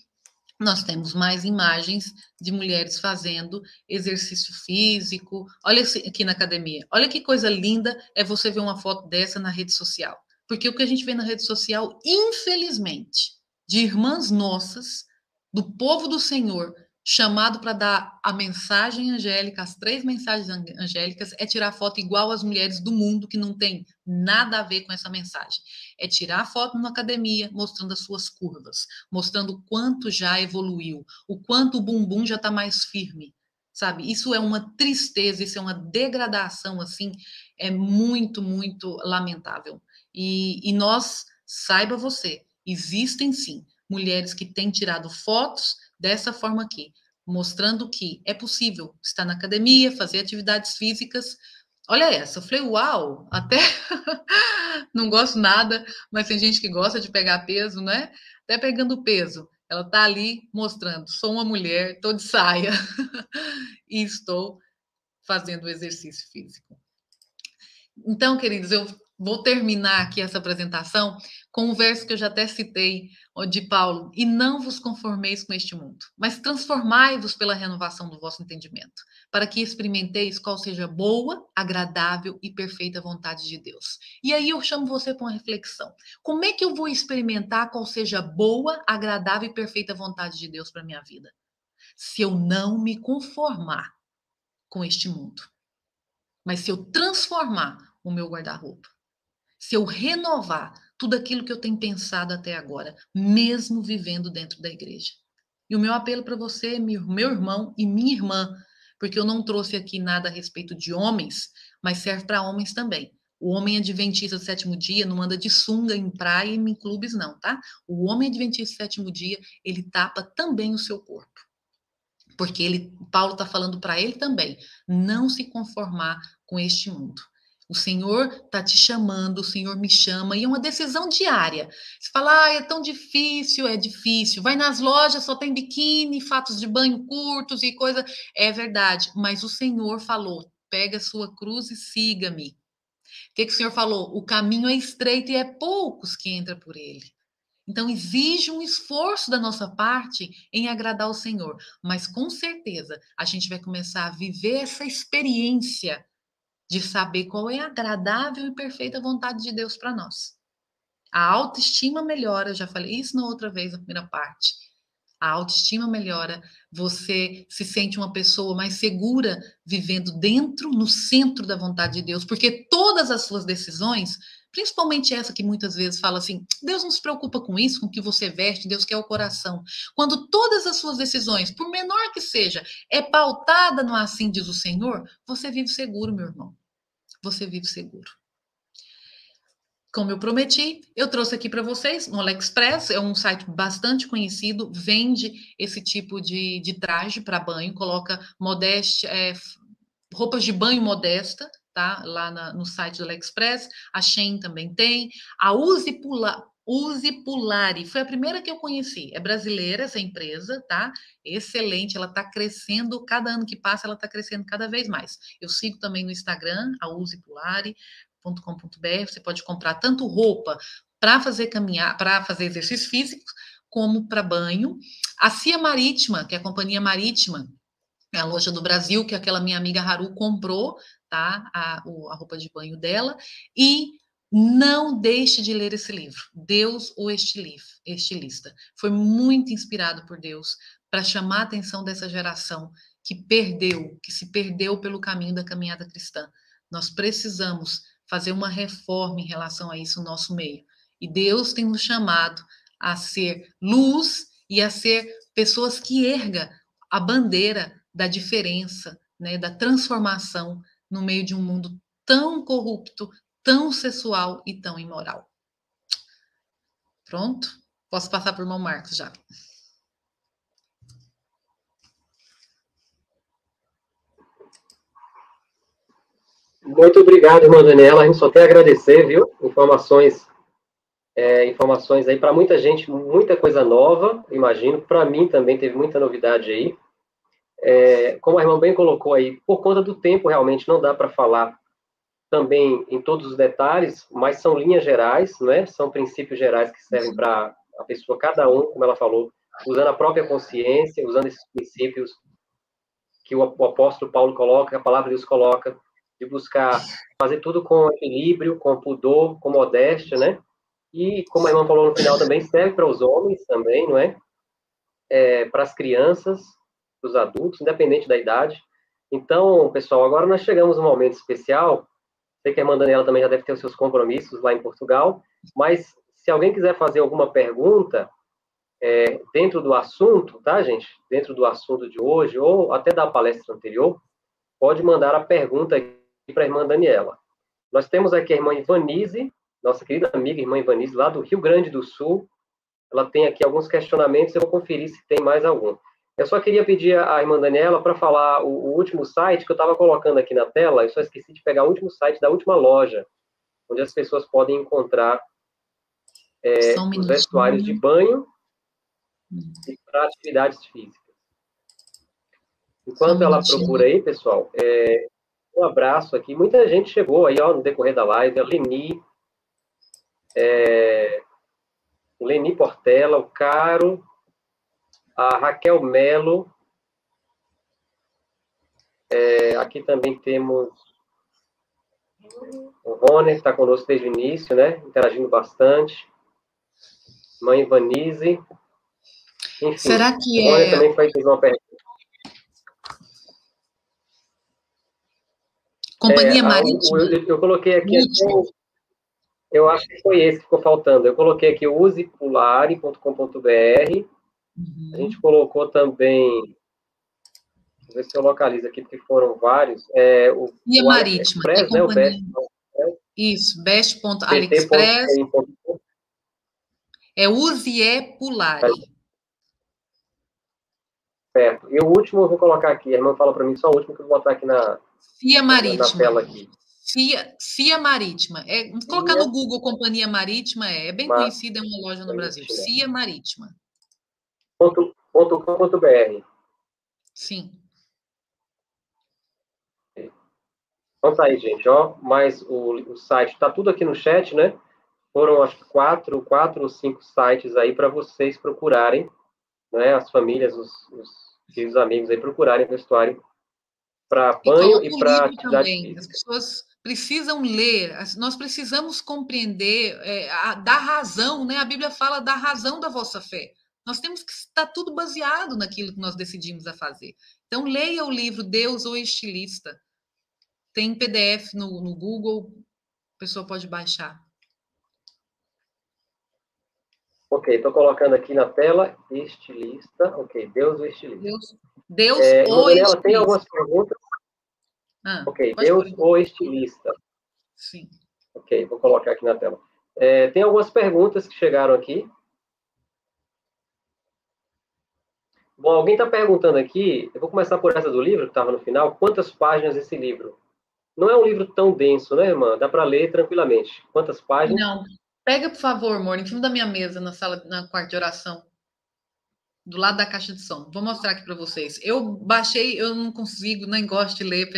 S3: nós temos mais imagens de mulheres fazendo exercício físico. Olha aqui na academia. Olha que coisa linda é você ver uma foto dessa na rede social. Porque o que a gente vê na rede social, infelizmente, de irmãs nossas, do povo do Senhor, chamado para dar a mensagem angélica, as 3 mensagens angélicas, é tirar foto igual às mulheres do mundo, que não tem nada a ver com essa mensagem. É tirar foto numa academia, mostrando as suas curvas, mostrando o quanto já evoluiu, o quanto o bumbum já está mais firme, sabe? Isso é uma tristeza, isso é uma degradação, assim, é muito, muito lamentável. E nós, saiba você, existem sim mulheres que têm tirado fotos dessa forma aqui, mostrando que é possível estar na academia, fazer atividades físicas. Olha essa, eu falei, uau, até não gosto nada, mas tem gente que gosta de pegar peso, né? Até pegando peso. Ela está ali mostrando, sou uma mulher, estou de saia e estou fazendo o exercício físico. Então, queridos, eu vou terminar aqui essa apresentação com um verso que eu já até citei, de Paulo: e não vos conformeis com este mundo, mas transformai-vos pela renovação do vosso entendimento, para que experimenteis qual seja a boa, agradável e perfeita vontade de Deus. E aí eu chamo você para uma reflexão. Como é que eu vou experimentar qual seja a boa, agradável e perfeita vontade de Deus para a minha vida? Se eu não me conformar com este mundo, mas se eu transformar o meu guarda-roupa, se eu renovar tudo aquilo que eu tenho pensado até agora, mesmo vivendo dentro da igreja. E o meu apelo para você, meu irmão e minha irmã, porque eu não trouxe aqui nada a respeito de homens, mas serve para homens também. O homem adventista do sétimo dia não anda de sunga em praia e em clubes, não, tá? O homem adventista do sétimo dia, ele tapa também o seu corpo. Porque Paulo está falando para ele também, não se conformar com este mundo. O Senhor está te chamando, o Senhor me chama, e é uma decisão diária. Você fala, é tão difícil, é difícil. Vai nas lojas, só tem biquíni, fatos de banho curtos e coisa. É verdade, mas o Senhor falou, pega a sua cruz e siga-me. O que o Senhor falou? O caminho é estreito e é poucos que entram por ele. Então, exige um esforço da nossa parte em agradar o Senhor. Mas, com certeza, a gente vai começar a viver essa experiência de saber qual é a agradável e perfeita vontade de Deus para nós. A autoestima melhora, eu já falei isso na outra vez, na primeira parte. A autoestima melhora, você se sente uma pessoa mais segura vivendo dentro, no centro da vontade de Deus, porque todas as suas decisões, principalmente essa que muitas vezes fala assim, Deus não se preocupa com isso, com o que você veste, Deus quer o coração. Quando todas as suas decisões, por menor que seja, é pautada no assim diz o Senhor, você vive seguro, meu irmão. Você vive seguro. Como eu prometi, eu trouxe aqui para vocês no AliExpress, é um site bastante conhecido, vende esse tipo de traje para banho, coloca roupas de banho modesta, tá? Lá no site do AliExpress, a Shein também tem, a Uzi Pulari, foi a primeira que eu conheci, é brasileira essa empresa, tá? Excelente, ela tá crescendo, cada ano que passa ela tá crescendo cada vez mais. Eu sigo também no Instagram, a Uzi Pulari, .com.br, você pode comprar tanto roupa para fazer para fazer exercícios físicos, como para banho. A Cia Marítima, que é a companhia marítima, é a loja do Brasil, que aquela minha amiga Haru comprou, tá? A roupa de banho dela. E não deixe de ler esse livro, Deus o Estilista. Foi muito inspirado por Deus para chamar a atenção dessa geração que se perdeu pelo caminho da caminhada cristã. Nós precisamos fazer uma reforma em relação a isso no nosso meio. E Deus tem nos chamado a ser luz e a ser pessoas que ergam a bandeira da diferença, né, da transformação no meio de um mundo tão corrupto, tão sexual e tão imoral. Pronto? Posso passar para o irmão Marcos já.
S1: Muito obrigado, irmã Daniela. A gente só tem a agradecer, viu? Informações aí para muita gente, muita coisa nova, imagino. Para mim também teve muita novidade aí. Como a irmã bem colocou aí, por conta do tempo, realmente não dá para falar também em todos os detalhes, mas são linhas gerais, né? São princípios gerais que servem para a pessoa, cada um, como ela falou, usando a própria consciência, usando esses princípios que o apóstolo Paulo coloca, que a palavra de Deus coloca, de buscar fazer tudo com equilíbrio, com pudor, com modéstia, né? E, como a irmã falou no final, também serve para os homens também, não é? Para as crianças, para os adultos, independente da idade. Então, pessoal, agora nós chegamos num momento especial. Sei que a irmã Daniela também já deve ter os seus compromissos lá em Portugal, mas se alguém quiser fazer alguma pergunta dentro do assunto, tá, gente? Dentro do assunto de hoje, ou até da palestra anterior, pode mandar a pergunta aqui para a irmã Daniela. Nós temos aqui a irmã Ivanise, nossa querida amiga irmã Ivanise, lá do Rio Grande do Sul. Ela tem aqui alguns questionamentos, eu vou conferir se tem mais algum. Eu só queria pedir à irmã Daniela para falar o último site que eu estava colocando aqui na tela, eu só esqueci de pegar o último site da última loja, onde as pessoas podem encontrar os vestuários de banho e para atividades físicas. Enquanto ela procura aí, pessoal, um abraço aqui. Muita gente chegou aí, ó, no decorrer da live. A Leni Portela, o Caro, a Raquel Melo. Aqui também temos o Rony, que está conosco desde o início, né? Interagindo bastante. Mãe Vanise. Enfim,
S3: será que
S1: o Rony também fez uma pergunta.
S3: Companhia Marítima?
S1: Eu coloquei aqui, eu acho que foi esse que ficou faltando. Eu coloquei aqui o usepulare.com.br. A gente colocou também, deixa eu ver se eu localizo aqui, porque foram vários. O
S3: Marítima,
S1: AliExpress, né? O Best.
S3: Isso, best.aliexpress. É Usepulare.
S1: Certo. E o último eu vou colocar aqui. A irmã fala para mim só o último que eu vou botar aqui na tela aqui.
S3: FIA Marítima. Colocar no Google Companhia Marítima, é bem conhecida, é uma loja no Brasil. FIA Marítima.
S1: .com.br.
S3: Sim.
S1: Então tá aí, gente, ó. Mas o site está tudo aqui no chat, né? Foram, acho que, quatro ou cinco sites aí para vocês procurarem, né? As famílias, os amigos aí procurarem o vestuário para banho e para atividade física.
S3: As pessoas precisam ler, nós precisamos compreender, dar razão, né? A Bíblia fala da razão da vossa fé. Nós temos que estar tudo baseado naquilo que nós decidimos a fazer. Então, leia o livro Deus, o Estilista. Tem PDF no Google, a pessoa pode baixar.
S1: Ok, estou colocando aqui na tela, estilista. Ok, Deus, o Estilista.
S3: Deus, o Estilista.
S1: Tem algumas perguntas? Ok, Deus, o Estilista.
S3: Sim.
S1: Ok, vou colocar aqui na tela. Tem algumas perguntas que chegaram aqui. Bom, alguém está perguntando aqui, eu vou começar por essa do livro, que estava no final, quantas páginas esse livro? Não é um livro tão denso, né, irmã? Dá para ler tranquilamente. Quantas páginas?
S3: Não. Pega, por favor, amor, em cima da minha mesa, na quarta de oração. Do lado da caixa de som. Vou mostrar aqui para vocês. Eu baixei, eu não consigo, nem gosto de ler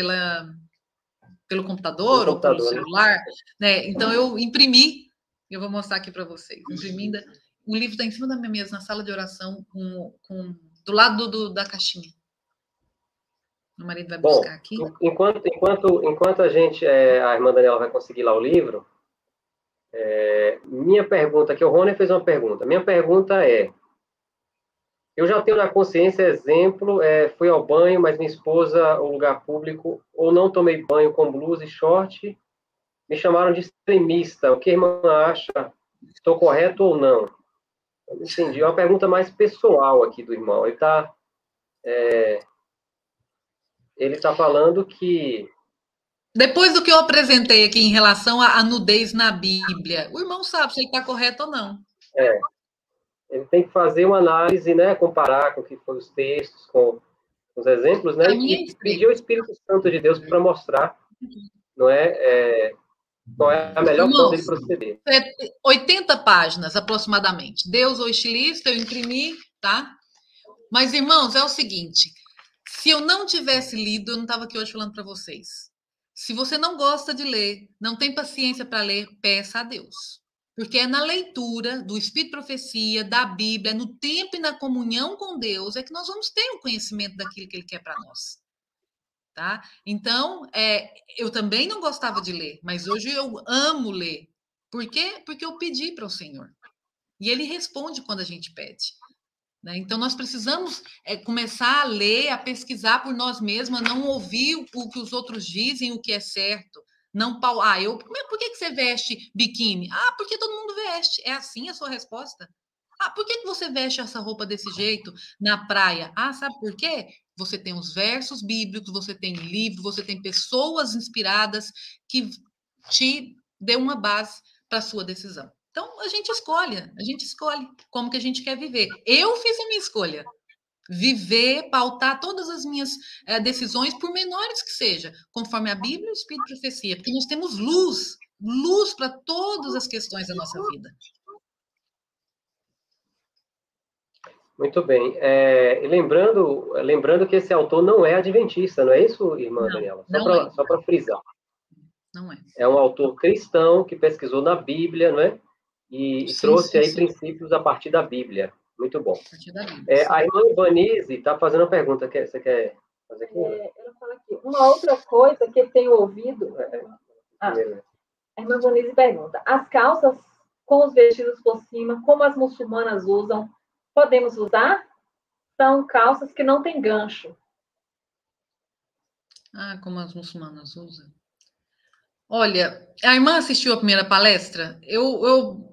S3: pelo computador ou pelo celular, né? Então eu imprimi, eu vou mostrar aqui para vocês. Imprimindo, o livro está em cima da minha mesa, na sala de oração, do lado da caixinha. Meu marido vai buscar aqui.
S1: Enquanto a irmã Daniela vai conseguir lá o livro, minha pergunta, que o Rony fez uma pergunta. Minha pergunta é, eu já tenho na consciência exemplo, fui ao banho, mas minha esposa, ao lugar público, ou não tomei banho com blusa e short, me chamaram de extremista. O que a irmã acha? Estou correto ou não? Eu não entendi. É uma pergunta mais pessoal aqui do irmão. Ele está falando que...
S3: Depois do que eu apresentei aqui em relação à nudez na Bíblia, o irmão sabe se ele está correto ou não.
S1: Ele tem que fazer uma análise, né? Comparar com o que foram os textos, com os exemplos, né? E pedir ao Espírito Santo de Deus para mostrar, não é, qual é a melhor forma dele proceder.
S3: 80 páginas, aproximadamente. Deus, o Estilista, eu imprimi, tá? Mas, irmãos, é o seguinte, se eu não tivesse lido, eu não estava aqui hoje falando para vocês. Se você não gosta de ler, não tem paciência para ler, peça a Deus. Porque é na leitura do Espírito de Profecia, da Bíblia, no tempo e na comunhão com Deus, é que nós vamos ter um conhecimento daquilo que Ele quer para nós. Tá? Então, eu também não gostava de ler, mas hoje eu amo ler. Por quê? Porque eu pedi para o Senhor. E Ele responde quando a gente pede. Né? Então, nós precisamos começar a ler, a pesquisar por nós mesmos, não ouvir o que os outros dizem, o que é certo. Não, por que você veste biquíni? Porque todo mundo veste. É assim a sua resposta? Por que você veste essa roupa desse jeito na praia? Sabe por quê? Você tem os versos bíblicos, você tem livros, você tem pessoas inspiradas que te dão uma base para a sua decisão. Então, a gente escolhe como que a gente quer viver. Eu fiz a minha escolha. Viver, pautar todas as minhas decisões, por menores que seja, conforme a Bíblia e o Espírito de Profecia, porque nós temos luz para todas as questões da nossa vida.
S1: Muito bem. E lembrando que esse autor não é adventista, não é isso, irmã Daniela? Só para frisar.
S3: Não é.
S1: É um autor cristão que pesquisou na Bíblia, não é? E trouxe aí princípios a partir da Bíblia. Muito bom.
S3: A partir da Bíblia,
S1: a irmã Ivanise está fazendo uma pergunta. Você quer fazer aqui?
S2: Ela fala aqui. Uma outra coisa que eu tenho ouvido... a irmã Ivanise pergunta. As calças com os vestidos por cima, como as muçulmanas usam, podemos usar? São calças que não têm gancho.
S3: Como as muçulmanas usam. Olha, a irmã assistiu a primeira palestra? Eu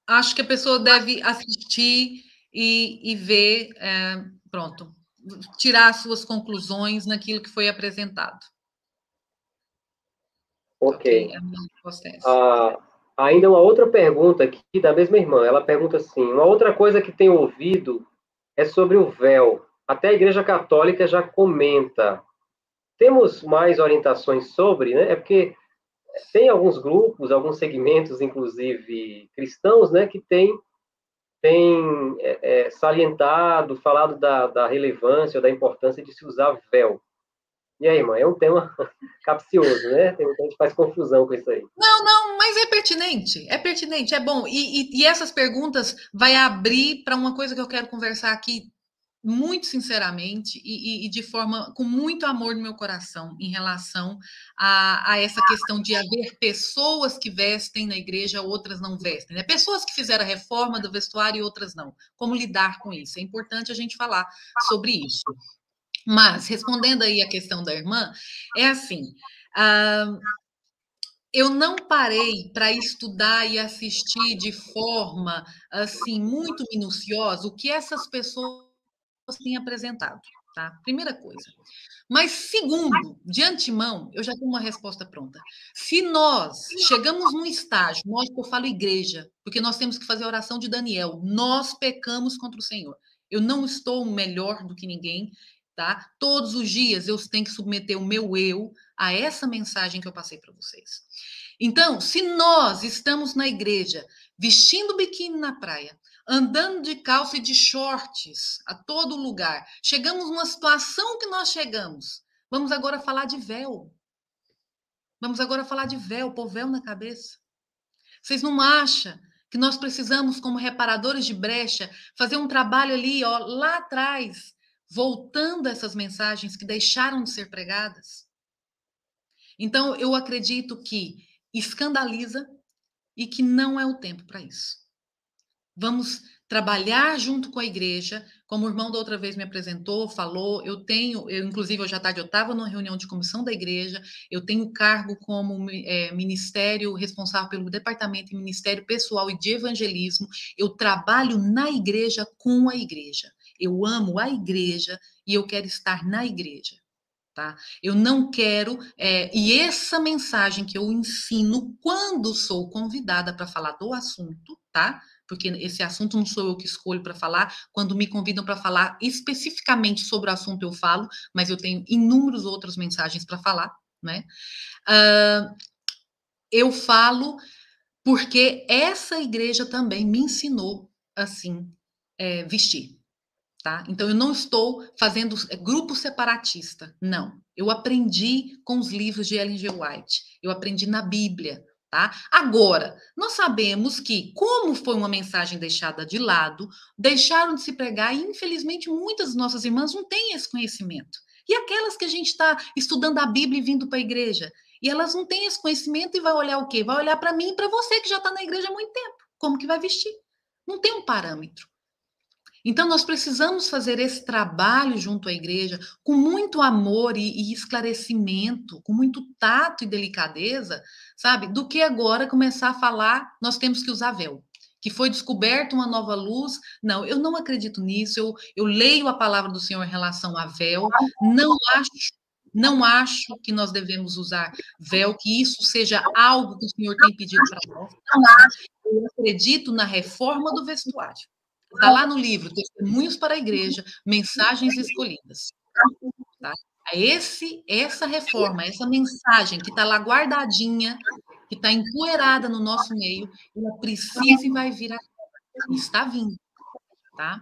S3: acho que a pessoa deve assistir e ver, pronto, tirar as suas conclusões naquilo que foi apresentado.
S1: Ok. Ainda uma outra pergunta aqui da mesma irmã. Ela pergunta assim, uma outra coisa que tenho ouvido é sobre o véu. Até a Igreja Católica já comenta. Temos mais orientações sobre, né? É porque tem alguns grupos, alguns segmentos, inclusive cristãos, né, que têm salientado, falado da relevância ou da importância de se usar véu. E aí, irmã, é um tema capcioso, né? Tem muita gente faz confusão com isso aí.
S3: Não, mas é pertinente, é bom. E essas perguntas vai abrir para uma coisa que eu quero conversar aqui muito sinceramente e de forma com muito amor no meu coração em relação a essa questão de haver pessoas que vestem na igreja, outras não vestem, né? Pessoas que fizeram a reforma do vestuário e outras não. Como lidar com isso? É importante a gente falar sobre isso. Mas, respondendo aí a questão da irmã, é assim, eu não parei para estudar e assistir de forma, assim, muito minuciosa o que essas pessoas têm apresentado, tá? Primeira coisa. Mas, segundo, de antemão, eu já tenho uma resposta pronta. Se nós chegamos num estágio, nós que eu falo igreja, porque nós temos que fazer a oração de Daniel, nós pecamos contra o Senhor. Eu não estou melhor do que ninguém, tá? Todos os dias eu tenho que submeter o meu eu a essa mensagem que eu passei para vocês. Então, se nós estamos na igreja, vestindo biquíni na praia, andando de calça e de shorts a todo lugar, chegamos numa situação que nós chegamos, vamos agora falar de véu. Vamos agora falar de véu, pôr véu na cabeça. Vocês não acham que nós precisamos, como reparadores de brecha, fazer um trabalho ali, ó, lá atrás, voltando essas mensagens que deixaram de ser pregadas? Então, eu acredito que escandaliza e que não é o tempo para isso. Vamos trabalhar junto com a igreja, como o irmão da outra vez me apresentou, falou, inclusive hoje à tarde eu estava numa reunião de comissão da igreja, eu tenho cargo como ministério responsável pelo departamento de ministério pessoal e de evangelismo, eu trabalho na igreja com a igreja, eu amo a igreja e eu quero estar na igreja. Tá? Eu não quero, e essa mensagem que eu ensino quando sou convidada para falar do assunto, tá? Porque esse assunto não sou eu que escolho para falar, quando me convidam para falar especificamente sobre o assunto eu falo, mas eu tenho inúmeras outras mensagens para falar, né? Eu falo porque essa igreja também me ensinou assim, vestir. Tá? Então, eu não estou fazendo grupo separatista, não. Eu aprendi com os livros de Ellen G. White, eu aprendi na Bíblia, tá? Agora, nós sabemos que, como foi uma mensagem deixada de lado, deixaram de se pregar e, infelizmente, muitas das nossas irmãs não têm esse conhecimento. E aquelas que a gente está estudando a Bíblia e vindo para a igreja, e elas não têm esse conhecimento e vai olhar o quê? Vai olhar para mim e para você que já está na igreja há muito tempo. Como que vai vestir? Não tem um parâmetro. Então, nós precisamos fazer esse trabalho junto à igreja com muito amor e esclarecimento, com muito tato e delicadeza, sabe? Do que agora começar a falar, nós temos que usar véu. Que foi descoberta uma nova luz. Não, eu não acredito nisso. Eu leio a palavra do Senhor em relação a véu. Não acho que nós devemos usar véu, que isso seja algo que o Senhor tem pedido para nós. Eu acredito na reforma do vestuário. Está lá no livro, Testemunhos para a Igreja, Mensagens Escolhidas. Tá? Essa reforma, essa mensagem que está lá guardadinha, que está empoeirada no nosso meio, ela precisa e vai vir a... Está vindo. tá?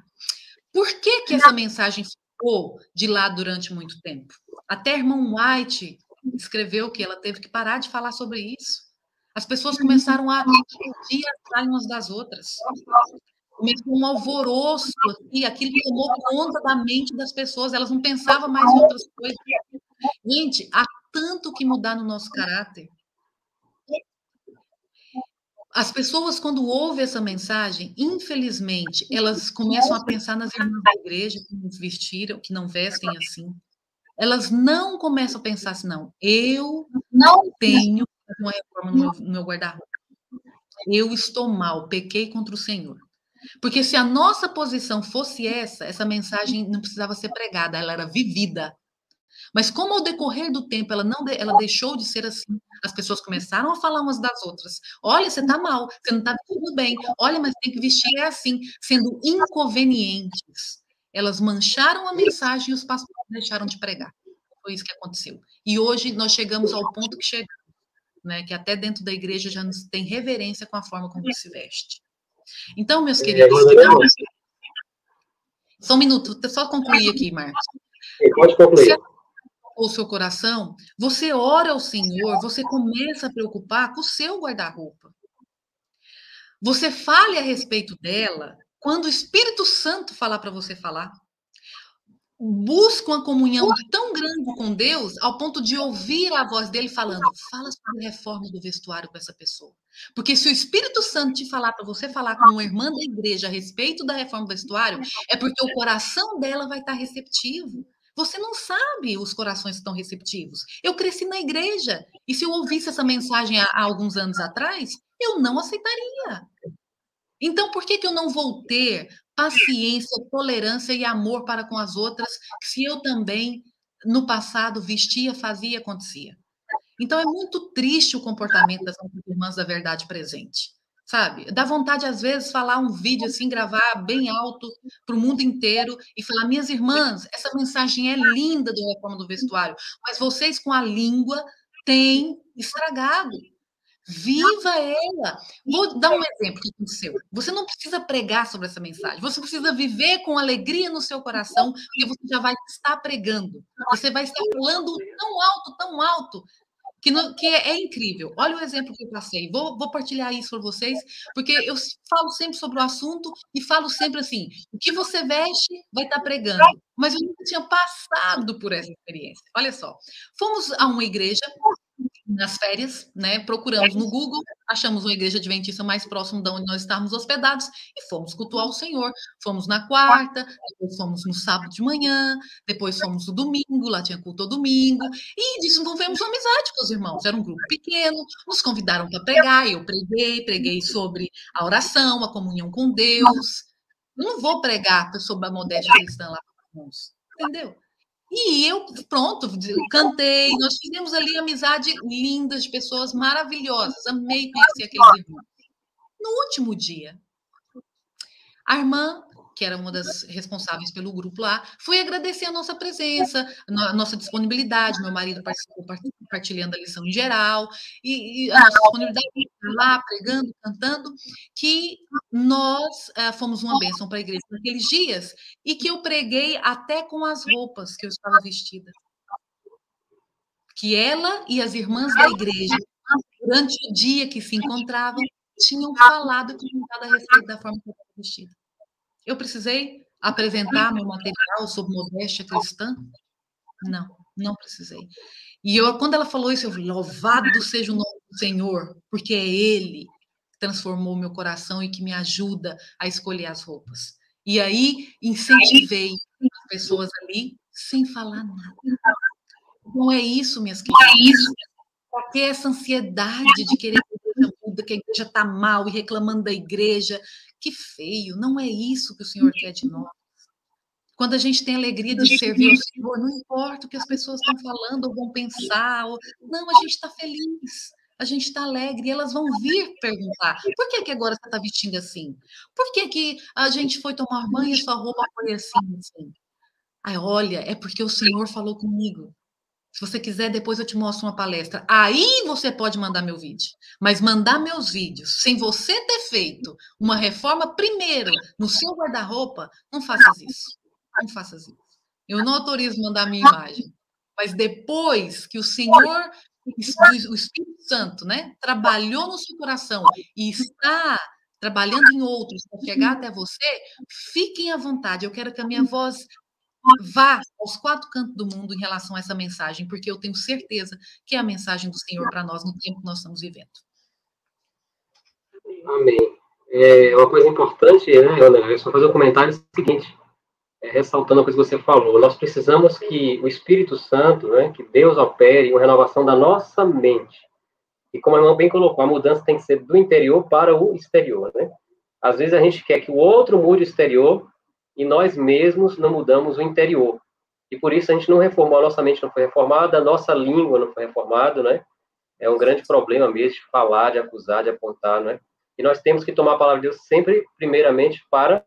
S3: Por que que essa mensagem ficou de lado durante muito tempo? Até a irmã White escreveu que ela teve que parar de falar sobre isso. As pessoas começaram a pedir atrás umas das outras. Começou um alvoroço aqui, aquilo tomou conta da mente das pessoas, elas não pensavam mais em outras coisas. Gente, há tanto que mudar no nosso caráter. As pessoas, quando ouvem essa mensagem, infelizmente, elas começam a pensar nas irmãs da igreja que não vestiram, que não vestem assim. Elas não começam a pensar assim, não, eu não tenho uma reforma no meu guarda-roupa. Eu estou mal, pequei contra o Senhor. Porque se a nossa posição fosse essa mensagem não precisava ser pregada, ela era vivida. Mas como ao decorrer do tempo ela deixou de ser assim, as pessoas começaram a falar umas das outras. Olha, você está mal, você não está vestindo bem. Olha, mas tem que vestir assim, sendo inconvenientes. Elas mancharam a mensagem e os pastores deixaram de pregar. Foi isso que aconteceu. E hoje nós chegamos ao ponto que chegamos, né? Que até dentro da igreja já nos tem reverência com a forma como se veste. Então, meus queridos, só um minuto, só concluir aqui, Marcos.
S1: Pode concluir.
S3: O seu coração, você ora ao Senhor, você começa a preocupar com o seu guarda-roupa. Você fale a respeito dela quando o Espírito Santo falar para você falar. Busca uma comunhão tão grande com Deus ao ponto de ouvir a voz dele falando, fala sobre a reforma do vestuário com essa pessoa. Porque se o Espírito Santo te falar para você falar com uma irmã da igreja a respeito da reforma do vestuário, é porque o coração dela vai estar receptivo. Você não sabe os corações que estão receptivos. Eu cresci na igreja, e se eu ouvisse essa mensagem há alguns anos atrás, eu não aceitaria. Então, por que eu não vou ter paciência, tolerância e amor para com as outras, se eu também, no passado, vestia, fazia, acontecia? Então, é muito triste o comportamento das irmãs da verdade presente, sabe? Dá vontade, às vezes, falar um vídeo assim, gravar bem alto para o mundo inteiro e falar, minhas irmãs, essa mensagem é linda da reforma do vestuário, mas vocês com a língua têm estragado. Viva ela! Vou dar um exemplo que aconteceu. Você não precisa pregar sobre essa mensagem, você precisa viver com alegria no seu coração, porque você já vai estar pregando. Você vai estar falando tão alto, que é incrível. Olha o exemplo que eu passei. Vou partilhar isso com vocês, porque eu falo sempre sobre o assunto e falo sempre assim: o que você veste vai estar pregando. Mas eu nunca tinha passado por essa experiência. Olha só. Fomos a uma igreja nas férias, né? Procuramos no Google, achamos uma igreja adventista mais próxima de onde nós estávamos hospedados e fomos cultuar o Senhor. Fomos na quarta, depois fomos no sábado de manhã, depois fomos no domingo, lá tinha culto ao domingo, e desenvolvemos uma amizade com os irmãos. Era um grupo pequeno, nos convidaram para pregar, eu preguei sobre a oração, a comunhão com Deus. Eu não vou pregar sobre a modéstia cristã lá para os irmãos, entendeu? E eu, pronto, cantei, nós fizemos ali amizade linda, de pessoas maravilhosas, amei conhecer aqueles irmãos. No último dia, a irmã, que era uma das responsáveis pelo grupo lá, foi agradecer a nossa presença, a nossa disponibilidade, meu marido participou partilhando a lição em geral, e a nossa disponibilidade lá, pregando, cantando, que nós fomos uma bênção para a igreja naqueles dias, e que eu preguei até com as roupas que eu estava vestida. Que ela e as irmãs da igreja, durante o dia que se encontravam, tinham falado e comentado a respeito da forma que eu estava vestida. Eu precisei apresentar meu material sobre modéstia cristã? Não precisei. E quando ela falou isso, eu falei, louvado seja o nome do Senhor, porque é Ele que transformou meu coração e que me ajuda a escolher as roupas. E aí, incentivei as pessoas ali, sem falar nada. Então, é isso, minhas queridas. Para ter essa ansiedade de querer que a igreja muda, que a igreja está mal e reclamando da igreja, que feio, não é isso que o Senhor quer de nós. Quando a gente tem alegria de servir ao Senhor, não importa o que as pessoas estão falando ou vão pensar, não, a gente está feliz, a gente está alegre, e elas vão vir perguntar, por que agora você está vestindo assim? Por que a gente foi tomar banho e sua roupa foi assim? Aí, olha, é porque o Senhor falou comigo. Se você quiser, depois eu te mostro uma palestra. Aí você pode mandar meu vídeo. Mas mandar meus vídeos sem você ter feito uma reforma primeiro no seu guarda-roupa, não faças isso. Não faças isso. Eu não autorizo mandar minha imagem. Mas depois que o Senhor, o Espírito Santo, né, trabalhou no seu coração e está trabalhando em outros para chegar até você, fiquem à vontade. Eu quero que a minha voz vá aos 4 cantos do mundo em relação a essa mensagem, porque eu tenho certeza que é a mensagem do Senhor para nós no tempo que nós estamos vivendo.
S1: Amém. Uma coisa importante, né, Ana, eu só fazer um comentário seguinte, ressaltando a coisa que você falou. Nós precisamos que o Espírito Santo, né, que Deus opere uma renovação da nossa mente. E como a irmã bem colocou, a mudança tem que ser do interior para o exterior, né? Às vezes a gente quer que o outro mude o exterior e nós mesmos não mudamos o interior. E por isso a gente não reformou, a nossa mente não foi reformada, a nossa língua não foi reformada, né? É um grande problema mesmo de falar, de acusar, de apontar, né? E nós temos que tomar a palavra de Deus sempre, primeiramente, para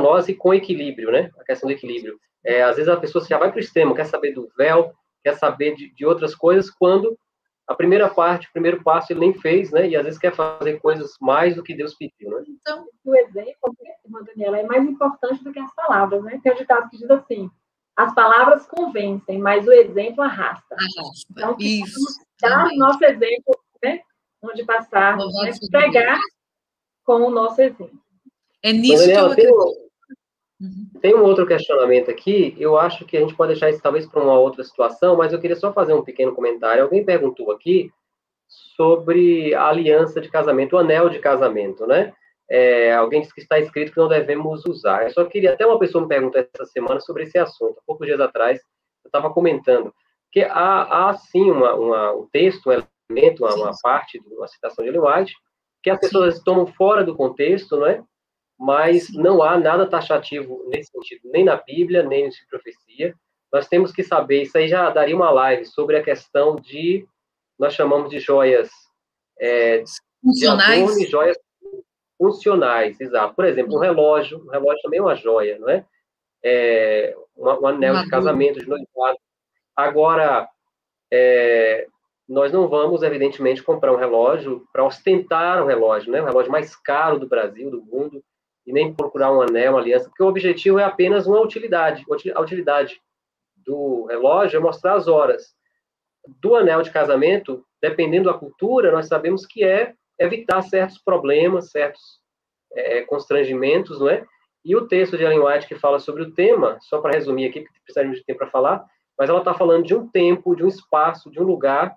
S1: nós e com equilíbrio, né? A questão do equilíbrio. Às vezes a pessoa já vai para o extremo, quer saber do véu, quer saber de outras coisas, quando a primeira parte, o primeiro passo ele nem fez, né? E às vezes quer fazer coisas mais do que Deus pediu, né?
S2: Então, o exemplo, irmã Daniela, é mais importante do que as palavras, né? Tem um ditado que diz assim: as palavras convencem, mas o exemplo arrasta. Então,
S3: isso.
S2: Dar nosso exemplo, né? Onde passar, né? Pregar com o nosso exemplo.
S3: É nisso
S1: Daniela,
S3: que eu acredito.
S1: Tem um outro questionamento aqui, eu acho que a gente pode deixar isso talvez para uma outra situação, mas eu queria só fazer um pequeno comentário. Alguém perguntou aqui sobre a aliança de casamento, o anel de casamento, né? Alguém disse que está escrito que não devemos usar. Eu só queria, até uma pessoa me perguntou essa semana sobre esse assunto, há poucos dias atrás, eu estava comentando, que há sim um texto, um elemento, uma parte de uma citação de Ellen White, que as pessoas tomam fora do contexto, não é? Mas não há nada taxativo nesse sentido, nem na Bíblia, nem em profecia. Nós temos que saber, isso aí já daria uma live sobre a questão de, nós chamamos de joias
S3: funcionais.
S1: de adorno e joias funcionais, exato. Por exemplo, um relógio também é uma joia, não é? Um anel de casamento, de noivado. Agora, nós não vamos, evidentemente, comprar um relógio para ostentar um relógio, né? O relógio mais caro do Brasil, do mundo, e nem procurar um anel, uma aliança, porque o objetivo é apenas uma utilidade. A utilidade do relógio é mostrar as horas. Do anel de casamento, dependendo da cultura, nós sabemos que é evitar certos problemas, certos constrangimentos, não é? E o texto de Ellen White que fala sobre o tema, só para resumir aqui, porque precisaríamos de tempo para falar, mas ela está falando de um tempo, de um espaço, de um lugar,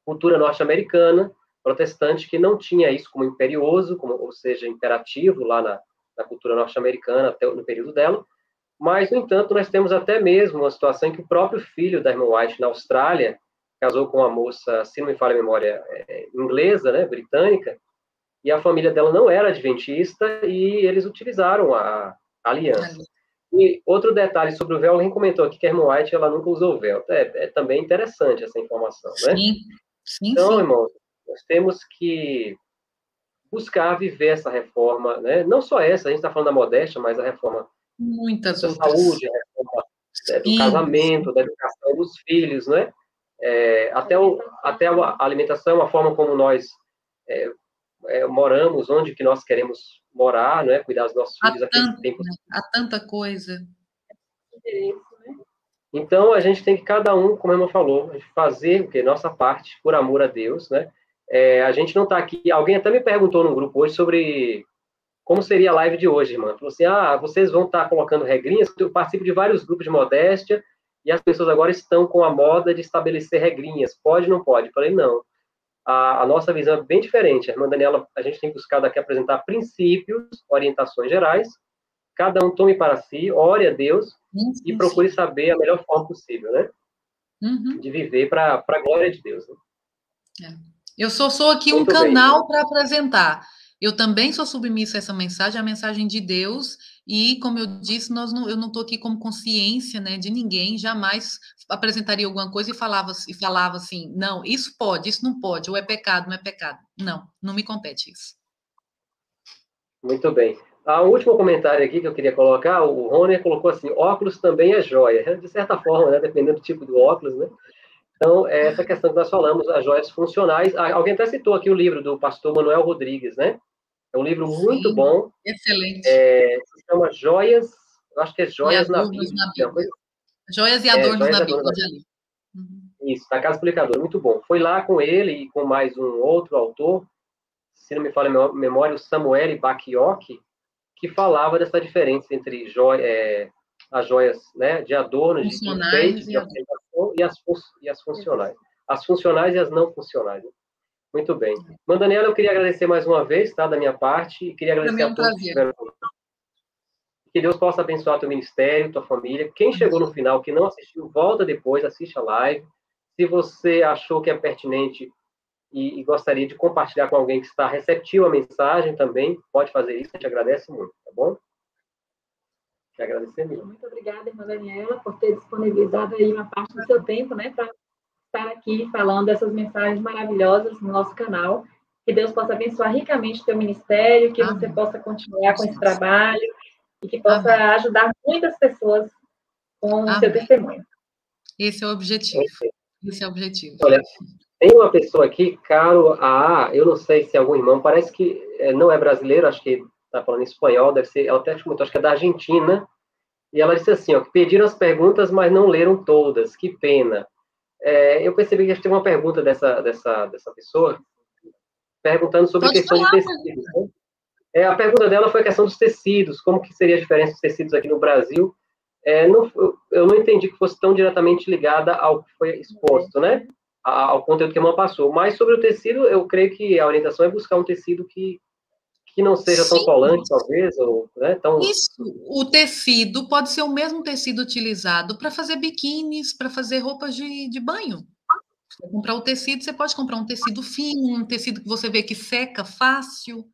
S1: cultura norte-americana, protestante, que não tinha isso como imperioso, ou seja, imperativo lá na cultura norte-americana, até no período dela, mas, no entanto, nós temos até mesmo uma situação em que o próprio filho da irmã White, na Austrália, casou com uma moça, se não me falha a memória, inglesa, né, britânica, e a família dela não era adventista, e eles utilizaram a aliança. E outro detalhe sobre o véu, alguém comentou aqui que a irmã White ela nunca usou véu. É também interessante essa informação, né?
S3: Sim,
S1: então, irmão, nós temos que buscar viver essa reforma, né? Não só essa, a gente está falando da modéstia, mas a reforma
S3: muitas
S1: da
S3: outras.
S1: saúde, a reforma do casamento, da educação dos filhos, né? Até a alimentação, a forma como nós moramos, onde que nós queremos morar, né? Cuidar dos nossos filhos, aqueles tempos.
S3: Há tanta coisa.
S1: Então, a gente tem que, cada um, como a irmã falou, fazer o quê? Nossa parte, por amor a Deus, né? A gente não está aqui... Alguém até me perguntou no grupo hoje sobre como seria a live de hoje, irmã. Falou assim, vocês vão estar colocando regrinhas? Eu participo de vários grupos de modéstia e as pessoas agora estão com a moda de estabelecer regrinhas. Pode ou não pode? Eu falei, não. A nossa visão é bem diferente. A irmã Daniela, a gente tem buscado aqui apresentar princípios, orientações gerais. Cada um tome para si, ore a Deus e procure saber a melhor forma possível, né? De viver para a glória de Deus. Né?
S3: Eu sou aqui um canal para apresentar. Eu também sou submissa a essa mensagem, a mensagem de Deus, e, como eu disse, eu não estou aqui como consciência, né, de ninguém, jamais apresentaria alguma coisa e falava assim, não, isso pode, isso não pode, ou é pecado, não é pecado. Não me compete isso.
S1: Muito bem. O último comentário aqui que eu queria colocar, o Rony colocou assim, óculos também é joia. De certa forma, né? Dependendo do tipo do óculos, né? Então, essa questão que nós falamos, as joias funcionais. Alguém até citou aqui o livro do pastor Manuel Rodrigues, né? É um livro muito
S3: Sim,
S1: bom.
S3: excelente.
S1: Se chama Joias, eu acho que é
S3: E
S1: Joias na
S3: adornos
S1: Bíblia.
S3: na Bíblia. Joias e adornos
S1: Joias
S3: na
S1: e Adornos
S3: Bíblia,
S1: na
S3: já
S1: Bíblia.
S3: li. Uhum.
S1: Isso, da Casa Publicadora, muito bom. Foi lá com ele e com mais um outro autor, se não me falha a memória, o Samuel Bakioc, que falava dessa diferença entre as joias, né, de adorno, de enfeite,
S3: Funcionais e
S1: de
S3: adornos.
S1: ostentação, e as funcionais. As funcionais e as não funcionais. Né? Muito bem. Mandaniela, eu queria agradecer mais uma vez, tá, da minha parte, e queria agradecer
S3: Também é
S1: a
S3: um
S1: todos que
S3: prazer.
S1: estiveram conosco. Que Deus possa abençoar teu ministério, tua família. Quem chegou no final, que não assistiu, volta depois, assiste a live. Se você achou que é pertinente e gostaria de compartilhar com alguém que está receptivo à mensagem também, pode fazer isso, a gente agradece muito, tá bom? Quero agradecer mesmo.
S2: Muito obrigada, irmã Daniela, por ter disponibilizado aí uma parte do seu tempo, né, para estar aqui falando essas mensagens maravilhosas no nosso canal. Que Deus possa abençoar ricamente o teu ministério, que você possa continuar com esse trabalho e que possa ajudar muitas pessoas com o seu testemunho.
S3: Esse é o objetivo. Esse é o objetivo.
S1: Olha, tem uma pessoa aqui, Caro eu não sei se é algum irmão, parece que não é brasileiro, acho que está falando em espanhol, deve ser, ela até comentou, acho que é da Argentina, e ela disse assim, ó, que pediram as perguntas, mas não leram todas, que pena. Eu percebi que teve uma pergunta dessa pessoa, perguntando sobre a questão de tecidos. Né? A pergunta dela foi a questão dos tecidos, como que seria a diferença dos tecidos aqui no Brasil. Eu não entendi que fosse tão diretamente ligada ao que foi exposto, né? Ao conteúdo que a irmã passou. Mas sobre o tecido, eu creio que a orientação é buscar um tecido que não seja tão colante, talvez, ou, né, tão...
S3: Isso, o tecido pode ser o mesmo tecido utilizado para fazer biquínis, para fazer roupas de banho. Você comprar o tecido, você pode comprar um tecido fino, um tecido que você vê que seca fácil.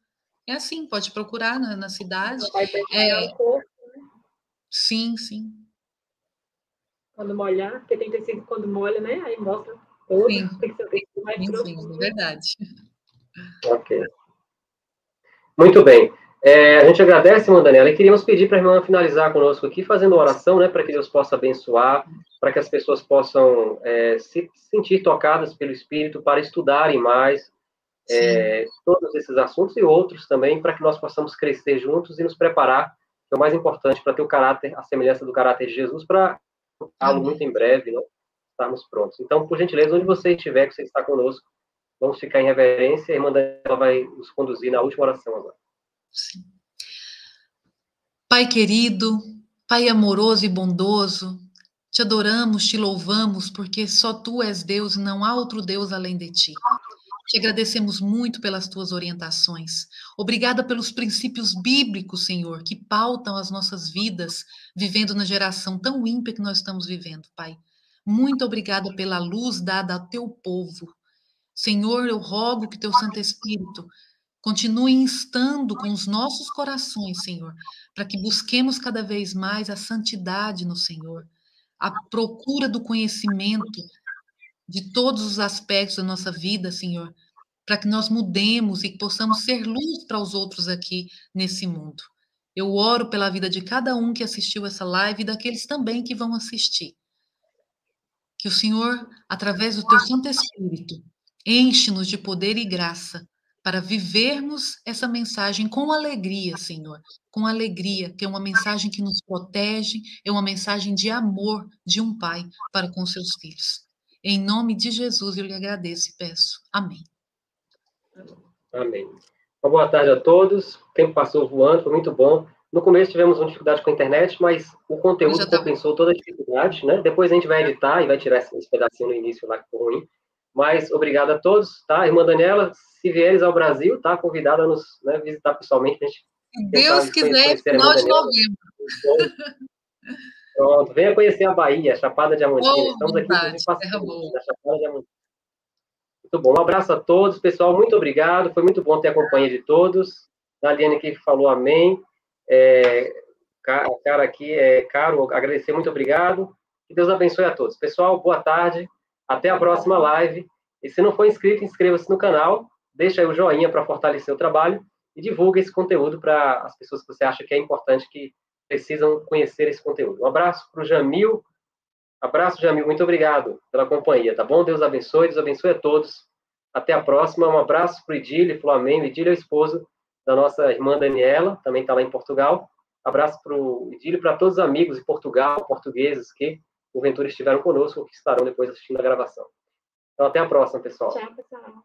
S3: É assim, pode procurar na cidade.
S2: Vai preparar o corpo, né?
S3: Sim, sim.
S2: Quando molhar, porque tem tecido quando molha, né? Aí mostra todo,
S3: Sim,
S2: tem que ser o tecido mais profundo.
S3: é verdade.
S1: Ok. Muito bem. A gente agradece, irmã Daniela, e queríamos pedir para a irmã finalizar conosco aqui, fazendo oração, né, para que Deus possa abençoar, para que as pessoas possam se sentir tocadas pelo Espírito, para estudarem mais todos esses assuntos e outros também, para que nós possamos crescer juntos e nos preparar, que é o mais importante, para ter o caráter, a semelhança do caráter de Jesus, para falo muito em breve, né, estarmos prontos. Então, por gentileza, onde você estiver, que você está conosco, vamos ficar em reverência, e a irmã Daniela vai nos conduzir na última oração agora.
S3: Sim. Pai querido, Pai amoroso e bondoso, te adoramos, te louvamos, porque só Tu és Deus e não há outro Deus além de Ti. Te agradecemos muito pelas Tuas orientações. Obrigada pelos princípios bíblicos, Senhor, que pautam as nossas vidas, vivendo na geração tão ímpia que nós estamos vivendo, Pai. Muito obrigada pela luz dada ao Teu povo. Senhor, eu rogo que Teu Santo Espírito continue instando com os nossos corações, Senhor, para que busquemos cada vez mais a santidade no Senhor, a procura do conhecimento de todos os aspectos da nossa vida, Senhor, para que nós mudemos e possamos ser luz para os outros aqui nesse mundo. Eu oro pela vida de cada um que assistiu essa live e daqueles também que vão assistir. Que o Senhor, através do Teu Santo Espírito, enche-nos de poder e graça para vivermos essa mensagem com alegria, Senhor, com alegria, que é uma mensagem que nos protege, é uma mensagem de amor de um pai para com seus filhos. Em nome de Jesus eu lhe agradeço e peço. Amém.
S1: Amém. Uma boa tarde a todos. O tempo passou voando, foi muito bom. No começo tivemos uma dificuldade com a internet, mas o conteúdo compensou toda a dificuldade, né? Depois a gente vai editar e vai tirar esse pedacinho no início lá que ficou ruim. Mas obrigado a todos, tá? Irmã Daniela, se vieres ao Brasil, tá? Convidada a nos visitar pessoalmente. A gente
S3: Deus quiser, final de novembro.
S1: Pronto, venha conhecer a Bahia, a Chapada Diamantina. Estamos aqui, inclusive,
S3: terra boa.
S1: na Chapada Diamantina. Muito bom, um abraço a todos, pessoal, muito obrigado, foi muito bom ter a companhia de todos. A Aliane aqui falou amém. Cara aqui Caro, agradecer, muito obrigado. Que Deus abençoe a todos. Pessoal, boa tarde, até a próxima live. E se não for inscrito, inscreva-se no canal, deixa aí o joinha para fortalecer o trabalho e divulga esse conteúdo para as pessoas que você acha que é importante, que precisam conhecer esse conteúdo. Um abraço para o Jamil. Abraço, Jamil. Muito obrigado pela companhia, tá bom? Deus abençoe a todos. Até a próxima. Um abraço para o Idílio, falou amém. O Idílio é o esposo da nossa irmã Daniela, também está lá em Portugal. Abraço para o Idílio, para todos os amigos de Portugal, portugueses que, porventura, estiveram conosco ou que estarão depois assistindo a gravação. Então, até a próxima, pessoal.
S2: Tchau, pessoal.